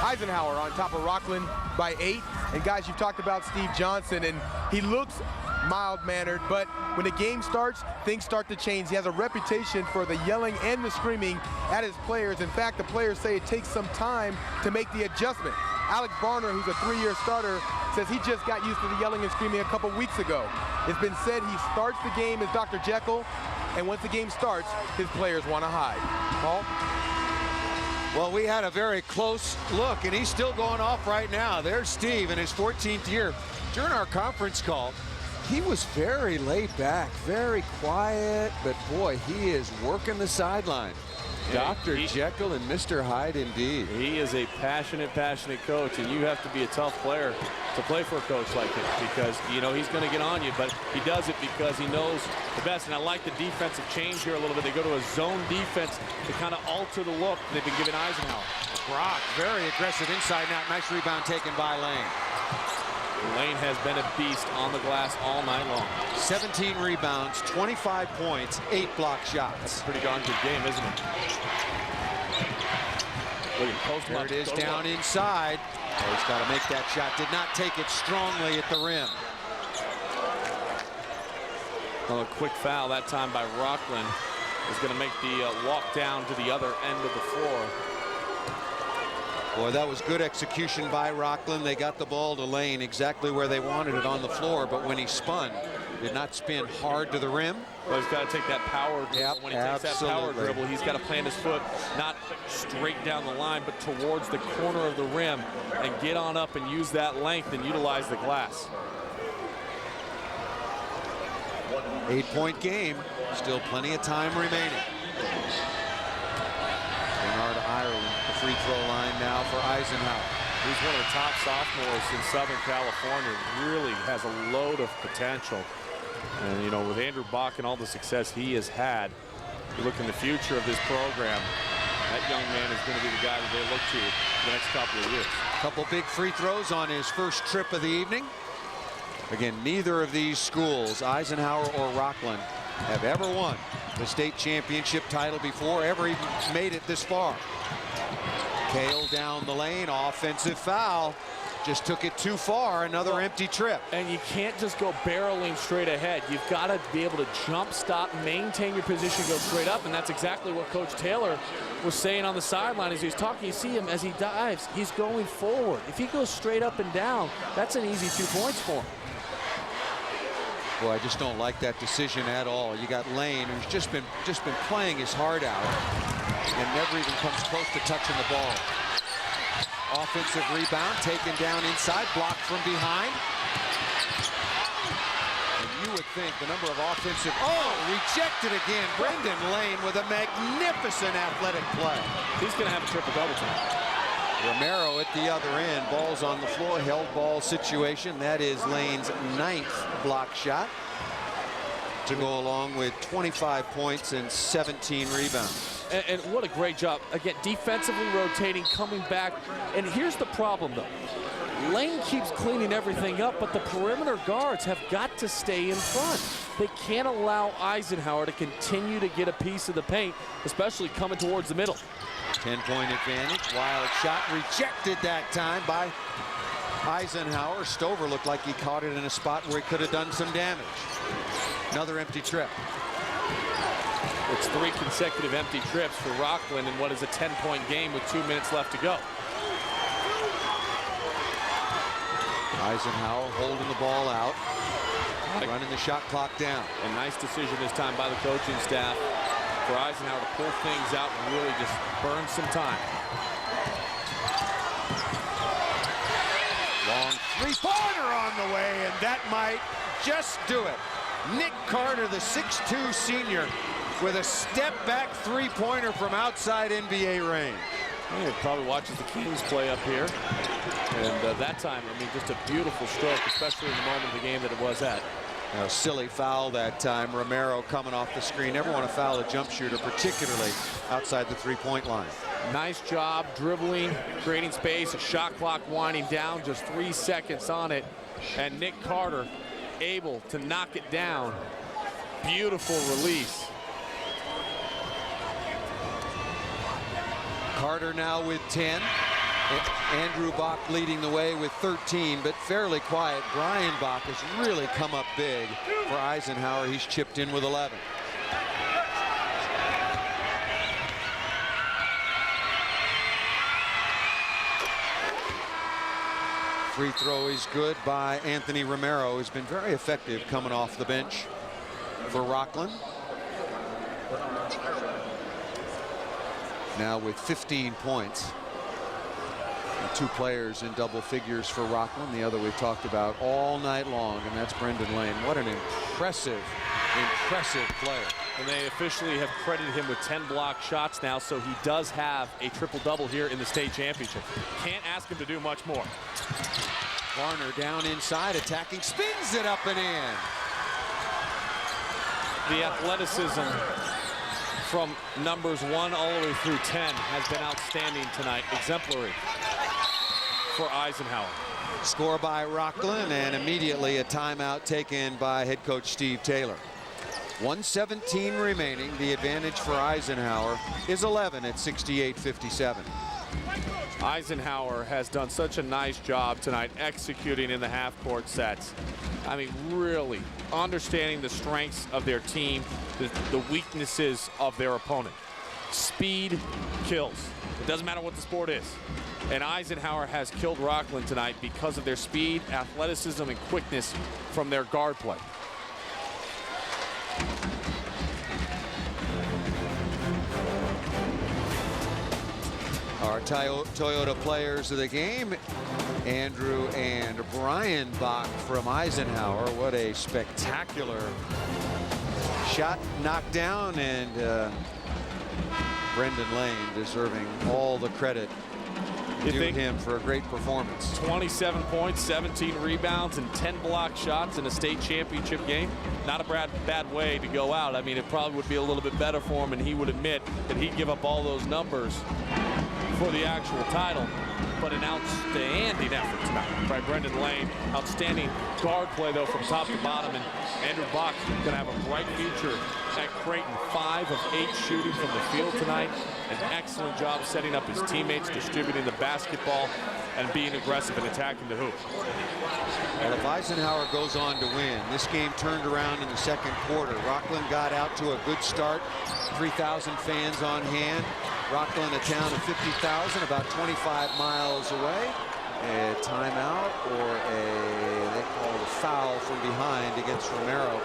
Eisenhower on top of Rocklin by 8. And guys, you've talked about Steve Johnson, and he looks mild-mannered, but when the game starts, things start to change. He has a reputation for the yelling and the screaming at his players. In fact, the players say it takes some time to make the adjustment. Alex Barner, who's a 3-year starter, says he just got used to the yelling and screaming a couple weeks ago. It's been said he starts the game as Dr. Jekyll, and once the game starts, his players want to hide. Paul? Well, we had a very close look, and he's still going off right now. There's Steve in his 14th year. During our conference call, he was very laid back, very quiet, but boy, he is working the sideline. Dr. Jekyll and Mr. Hyde indeed. He is a passionate coach, and you have to be a tough player to play for a coach like him, because, you know, he's going to get on you, but he does it because he knows the best. And I like the defensive change here a little bit. They go to a zone defense to kind of alter the look they've been giving Eisenhower. Brock, very aggressive inside now. Nice rebound taken by Lane. Lane has been a beast on the glass all night long. 17 rebounds, 25 points, 8 block shots. That's a pretty darn good game, isn't it? Look at post there it is down inside. Oh, he's got to make that shot. Did not take it strongly at the rim. Well, a quick foul that time by Rocklin is going to make the walk down to the other end of the floor. Boy, that was good execution by Rocklin. They got the ball to Lane exactly where they wanted it on the floor, but when he spun, Did not spin hard to the rim. Well, he's got to take that power dribble. Yep, when he takes that power absolutely. dribble, he's got to plant his foot not straight down the line, but towards the corner of the rim and get on up and use that length and utilize the glass. 8-point game. Still plenty of time remaining. Bernard Ireland, the free throw line now for Eisenhower. He's one of the top sophomores in Southern California. Really has a load of potential. And, you know, with Andrew Bach and all the success he has had, you look in the future of this program, that young man is going to be the guy that they look to the next couple of years. Couple big free throws on his first trip of the evening. Again, neither of these schools, Eisenhower or Rocklin, have ever won the state championship title before, ever even made it this far. Kale down the lane, offensive foul. Just took it too far, another empty trip. And you can't just go barreling straight ahead. You've got to be able to jump, stop, maintain your position, go straight up, and that's exactly what Coach Taylor was saying on the sideline as he's talking. You see him as he dives, he's going forward. If he goes straight up and down, that's an easy 2 points for him. Boy, I just don't like that decision at all. You got Lane, who's just been playing his heart out and never even comes close to touching the ball. Offensive rebound taken down inside, blocked from behind. And you would think the number of offensive, rejected again. Brendan Lane with a magnificent athletic play. He's going to have a triple-double tonight. Romero at the other end, balls on the floor, held ball situation. That is Lane's 9th block shot to go along with 25 points and 17 rebounds. And what a great job. Again, defensively rotating, coming back. And here's the problem, though. Lane keeps cleaning everything up, but the perimeter guards have got to stay in front. They can't allow Eisenhower to continue to get a piece of the paint, especially coming towards the middle. 10-point advantage. Wild shot rejected that time by Eisenhower. Stover looked like he caught it in a spot where he could have done some damage. Another empty trip. It's 3 consecutive empty trips for Rocklin in what is a 10-point game with 2 minutes left to go. Eisenhower holding the ball out, running the shot clock down. A nice decision this time by the coaching staff for Eisenhower to pull things out and really just burn some time. Long three-pointer on the way, and that might just do it. Nick Carter, the 6'2 senior, with a step-back three-pointer from outside NBA range. He probably watches the Kings play up here. And that time, I mean, just a beautiful stroke, especially in the moment of the game that it was at. Now, silly foul that time. Romero coming off the screen. Never want to foul a jump shooter, particularly outside the three-point line. Nice job dribbling, creating space, a shot clock winding down, just 3 seconds on it. And Nick Carter able to knock it down. Beautiful release. Carter now with 10. Andrew Bach leading the way with 13, but fairly quiet. Brian Bach has really come up big for Eisenhower. He's chipped in with 11. Free throw is good by Anthony Romero, who's been very effective coming off the bench for Rocklin. Now with 15 points. 2 players in double figures for Rocklin. The other we've talked about all night long, and that's Brendan Lane. What an impressive player. And they officially have credited him with 10 block shots now, so he does have a triple-double here in the state championship. Can't ask him to do much more. Varner down inside, attacking, spins it up and in. The athleticism from numbers 1 all the way through 10 has been outstanding tonight, exemplary for Eisenhower. Score by Rocklin, and immediately a timeout taken by head coach Steve Taylor. 1:17 remaining. The advantage for Eisenhower is 11 at 68-57. Eisenhower has done such a nice job tonight executing in the half-court sets. I mean, really understanding the strengths of their team, the weaknesses of their opponent. Speed kills. It doesn't matter what the sport is. And Eisenhower has killed Rocklin tonight because of their speed, athleticism, and quickness from their guard play. Our Toyota players of the game, Andrew and Brian Bach from Eisenhower. What a spectacular shot, knocked down, and Brendan Lane deserving all the credit due to him for a great performance. 27 points, 17 rebounds, and 10 block shots in a state championship game. Not a bad way to go out. I mean, it probably would be a little bit better for him, and he would admit that he'd give up all those numbers for the actual title. But an outstanding effort tonight by Brendan Lane. Outstanding guard play, though, from top to bottom. And Andrew Bach going to have a bright future at Creighton. 5 of 8 shooting from the field tonight. An excellent job setting up his teammates, distributing the basketball, and being aggressive and attacking the hoop. Well, if Eisenhower goes on to win, this game turned around in the second quarter. Rocklin got out to a good start. 3,000 fans on hand. Rocklin, a town of 50,000, about 25 miles away. A timeout or they call it a foul from behind against Romero.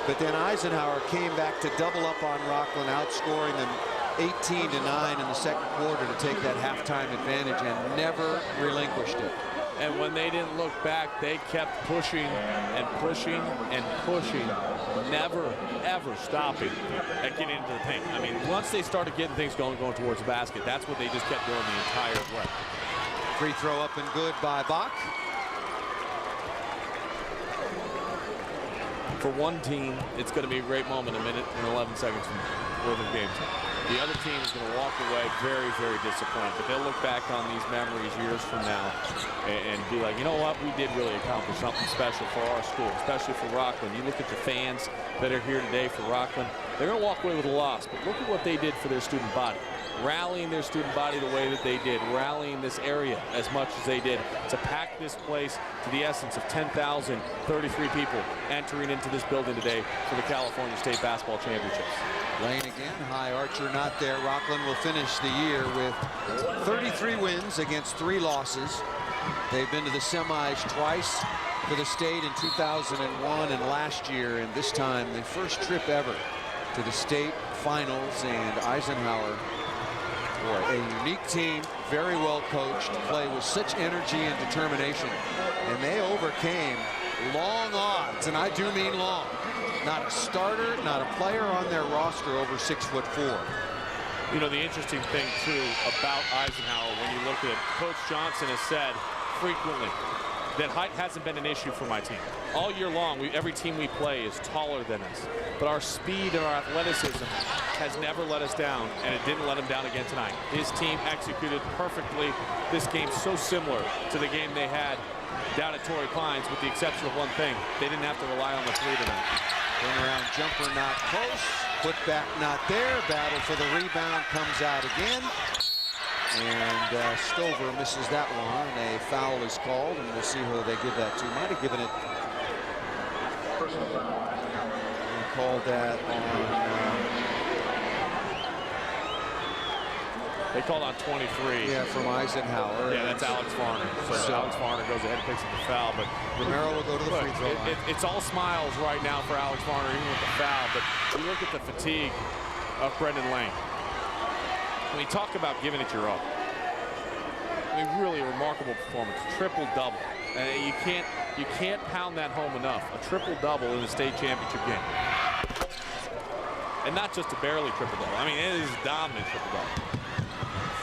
But then Eisenhower came back to double up on Rocklin, outscoring them 18-9 in the second quarter to take that halftime advantage, and never relinquished it. And when they didn't look back, they kept pushing and pushing and pushing, never, ever stopping at getting into the paint. I mean, once they started getting things going towards the basket, that's what they just kept doing the entire way. Free throw up and good by Bach. For one team, it's going to be a great moment, a minute and 11 seconds worth of game time. The other team is going to walk away very, very disappointed. But they'll look back on these memories years from now and be like, you know what? We did really accomplish something special for our school, especially for Rocklin. You look at the fans that are here today for Rocklin. They're going to walk away with a loss. But look at what they did for their student body. Rallying their student body the way that they did. Rallying this area as much as they did. To pack this place to the essence of 10,033 people entering into this building today for the California State Basketball Championships. Lane again, high archer not there. Rocklin will finish the year with 33 wins against 3 losses. They've been to the semis twice for the state in 2001 and last year, and this time the first trip ever to the state finals. And Eisenhower, boy, a unique team, very well coached, play with such energy and determination, and they overcame long odds, and I do mean long. Not a starter, not a player on their roster over 6'4". You know, the interesting thing, too, about Eisenhower, when you look at it, Coach Johnson has said frequently that height hasn't been an issue for my team. All year long, every team we play is taller than us. But our speed and our athleticism has never let us down, and it didn't let him down again tonight. His team executed perfectly. This game's so similar to the game they had down at Torrey Pines, with the exception of one thing. They didn't have to rely on the 3 tonight. Turnaround jumper not close. Put back not there. Battle for the rebound comes out again. And Stover misses that one. A foul is called, and we'll see who they give that to. Might have given it. He called that on. They called on 23. Yeah, from Eisenhower. Yeah, that's Alex Varner. So Alex Varner goes ahead and picks up the foul. But Romero will go to the free throw line. It's all smiles right now for Alex Varner, even with the foul. But you look at the fatigue of Brendan Lane. When you talk about giving it your all, I mean, really a remarkable performance. Triple-double. You can't pound that home enough. A triple-double in the state championship game. And not just a barely triple-double. I mean, it is a dominant triple-double.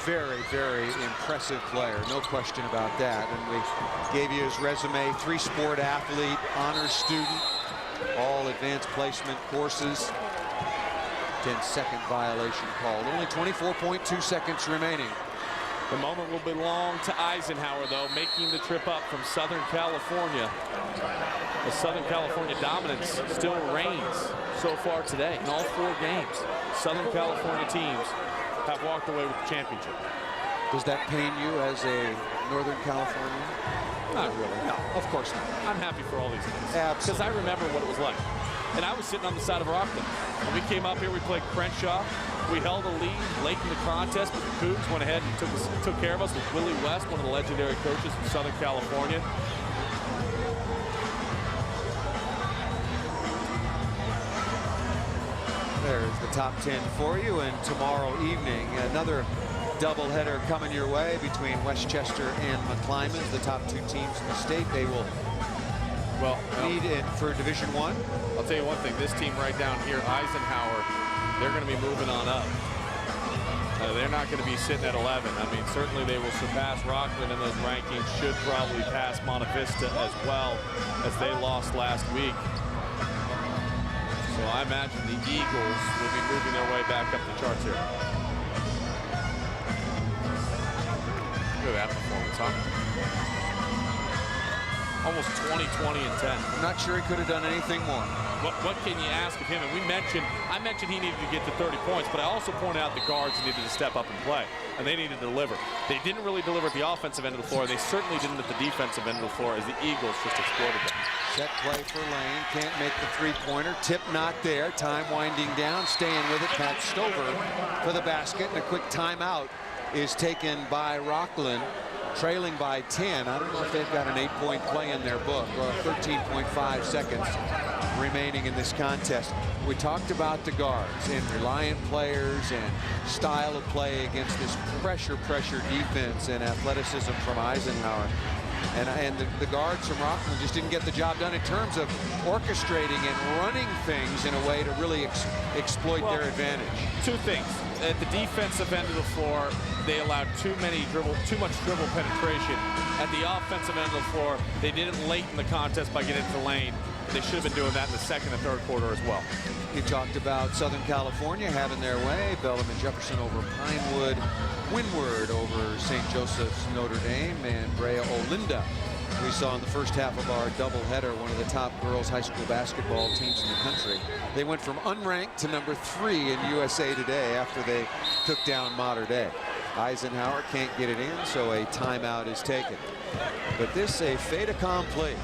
Very, very impressive player, no question about that. And we gave you his resume: 3-sport athlete, honors student, all advanced placement courses. 10-second violation called. Only 24.2 seconds remaining. The moment will belong to Eisenhower, though, making the trip up from Southern California. The Southern California dominance still reigns so far today in all 4 games. Southern California teams have walked away with the championship. Does that pain you as a Northern Californian? Not really. No, of course not. I'm happy for all these things. Absolutely. Because I remember what it was like. And I was sitting on the side of Rocklin. When we came up here, we played Crenshaw. We held a lead late in the contest, but the Cougs went ahead and took care of us with Willie West, one of the legendary coaches from Southern California. There's the top 10 for you, and tomorrow evening, another doubleheader coming your way between Westchester and McClymonds, the top 2 teams in the state. They will meet in for Division I. I'll tell you one thing, this team right down here, Eisenhower, they're going to be moving on up. They're not going to be sitting at 11. I mean, certainly they will surpass Rocklin in those rankings, should probably pass Monte Vista as well, as they lost last week. So I imagine the Eagles will be moving their way back up the charts here. Look at that performance, huh? Almost 20, 20, and 10. I'm not sure he could have done anything more. What can you ask of him? And I mentioned he needed to get to 30 points, but I also pointed out the guards needed to step up and play, and they needed to deliver. They didn't really deliver at the offensive end of the floor. They certainly didn't at the defensive end of the floor, as the Eagles just exploited them. Set play for Lane, can't make the 3-pointer. Tip not there, time winding down, staying with it. Pat Stover for the basket, and a quick timeout is taken by Rocklin, trailing by 10. I don't know if they've got an 8-point play in their book. Well, 13.5 seconds remaining in this contest. We talked about the guards and reliant players and style of play against this pressure defense and athleticism from Eisenhower. And the guards from Rocklin just didn't get the job done in terms of orchestrating and running things in a way to really exploit their advantage. 2 things. At the defensive end of the floor, they allowed too much dribble penetration. At the offensive end of the floor, they did it late in the contest by getting into the lane. They should have been doing that in the 2nd and 3rd quarter as well. You talked about Southern California having their way. Bellum and Jefferson over Pinewood, Windward over St. Joseph's Notre Dame, and Brea Olinda. We saw in the first half of our doubleheader one of the top girls high school basketball teams in the country. They went from unranked to number 3 in USA Today after they took down Mater Dei. Eisenhower can't get it in, so a timeout is taken. But this a fait accompli.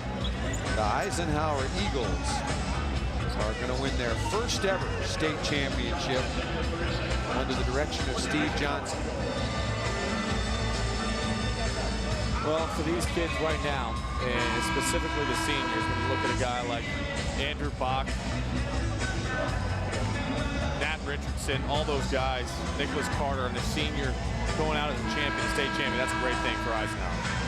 The Eisenhower Eagles are going to win their first ever state championship under the direction of Steve Johnson. Well, for these kids right now, and specifically the seniors, when you look at a guy like Andrew Bach, Nat Richardson, all those guys, Nicholas Carter, and the senior going out as a champion, state champion, that's a great thing for Eisenhower.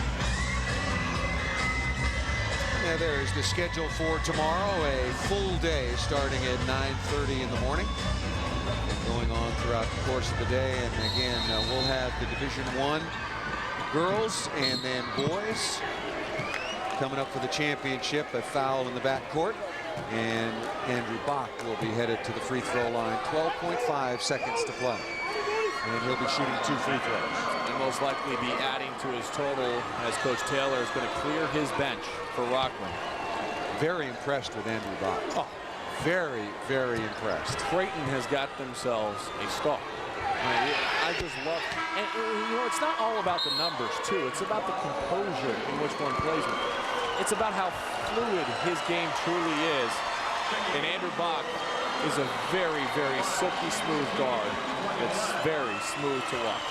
Yeah, there's the schedule for tomorrow, a full day starting at 9:30 in the morning and going on throughout the course of the day. And again, we'll have the Division I girls and then boys coming up for the championship. A foul in the backcourt, and Andrew Bach will be headed to the free throw line. 12.5 seconds to play, and he'll be shooting 2 free throws. And most likely be adding to his total, as Coach Taylor is going to clear his bench for Rocklin. Very impressed with Andrew Bach. Oh, very, very impressed. Creighton has got themselves a star. I just love, and you know, it's not all about the numbers too. It's about the composure in which one plays with. It's about how fluid his game truly is. And Andrew Bach is a very, very silky smooth guard. It's very smooth to watch.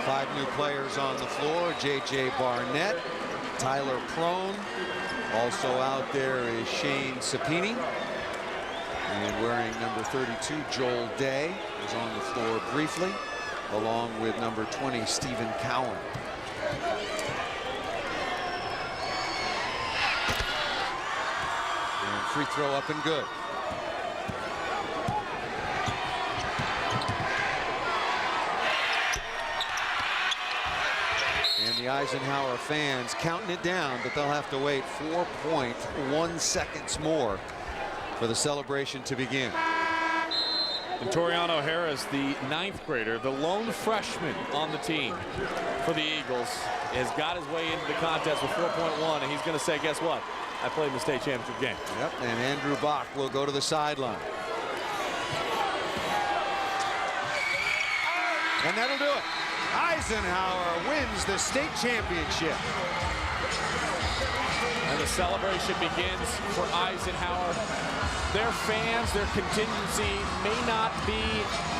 5 new players on the floor. J.J. Barnett, Tyler Prone. Also out there is Shane Sapini. And wearing number 32, Joel Day, is on the floor briefly, along with number 20, Stephen Cowan. And free throw up and good. And the Eisenhower fans counting it down, but they'll have to wait 4.1 seconds more for the celebration to begin. And Toriano Harris, the 9th grader, the lone freshman on the team for the Eagles, has got his way into the contest with 4.1, and he's going to say, guess what? I played in the state championship game. Yep, and Andrew Bach will go to the sideline. And that'll do it. Eisenhower wins the state championship. And the celebration begins for Eisenhower. Their fans, their contingency may not be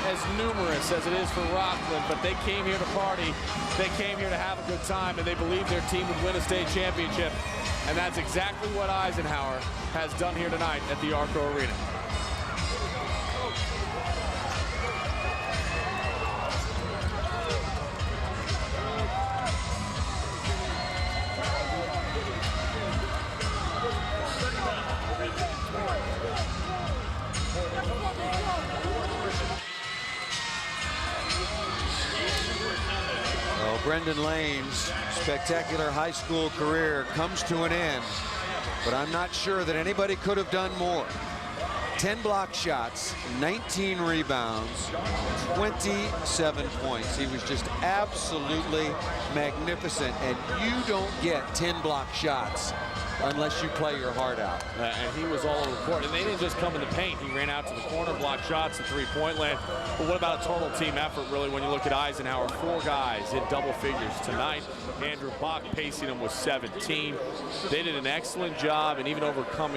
as numerous as it is for Rocklin, but they came here to party. They came here to have a good time, and they believed their team would win a state championship. And that's exactly what Eisenhower has done here tonight at the Arco Arena. Brendan Lane's spectacular high school career comes to an end, but I'm not sure that anybody could have done more. 10 block shots, 19 rebounds, 27 points. He was just absolutely magnificent, and you don't get 10 block shots unless you play your heart out. And he was all over the court. And they didn't just come in the paint. He ran out to the corner, blocked shots, and three-point land. But what about a total team effort, really, when you look at Eisenhower? 4 guys in double figures tonight. Andrew Bach pacing him with 17. They did an excellent job, and even overcoming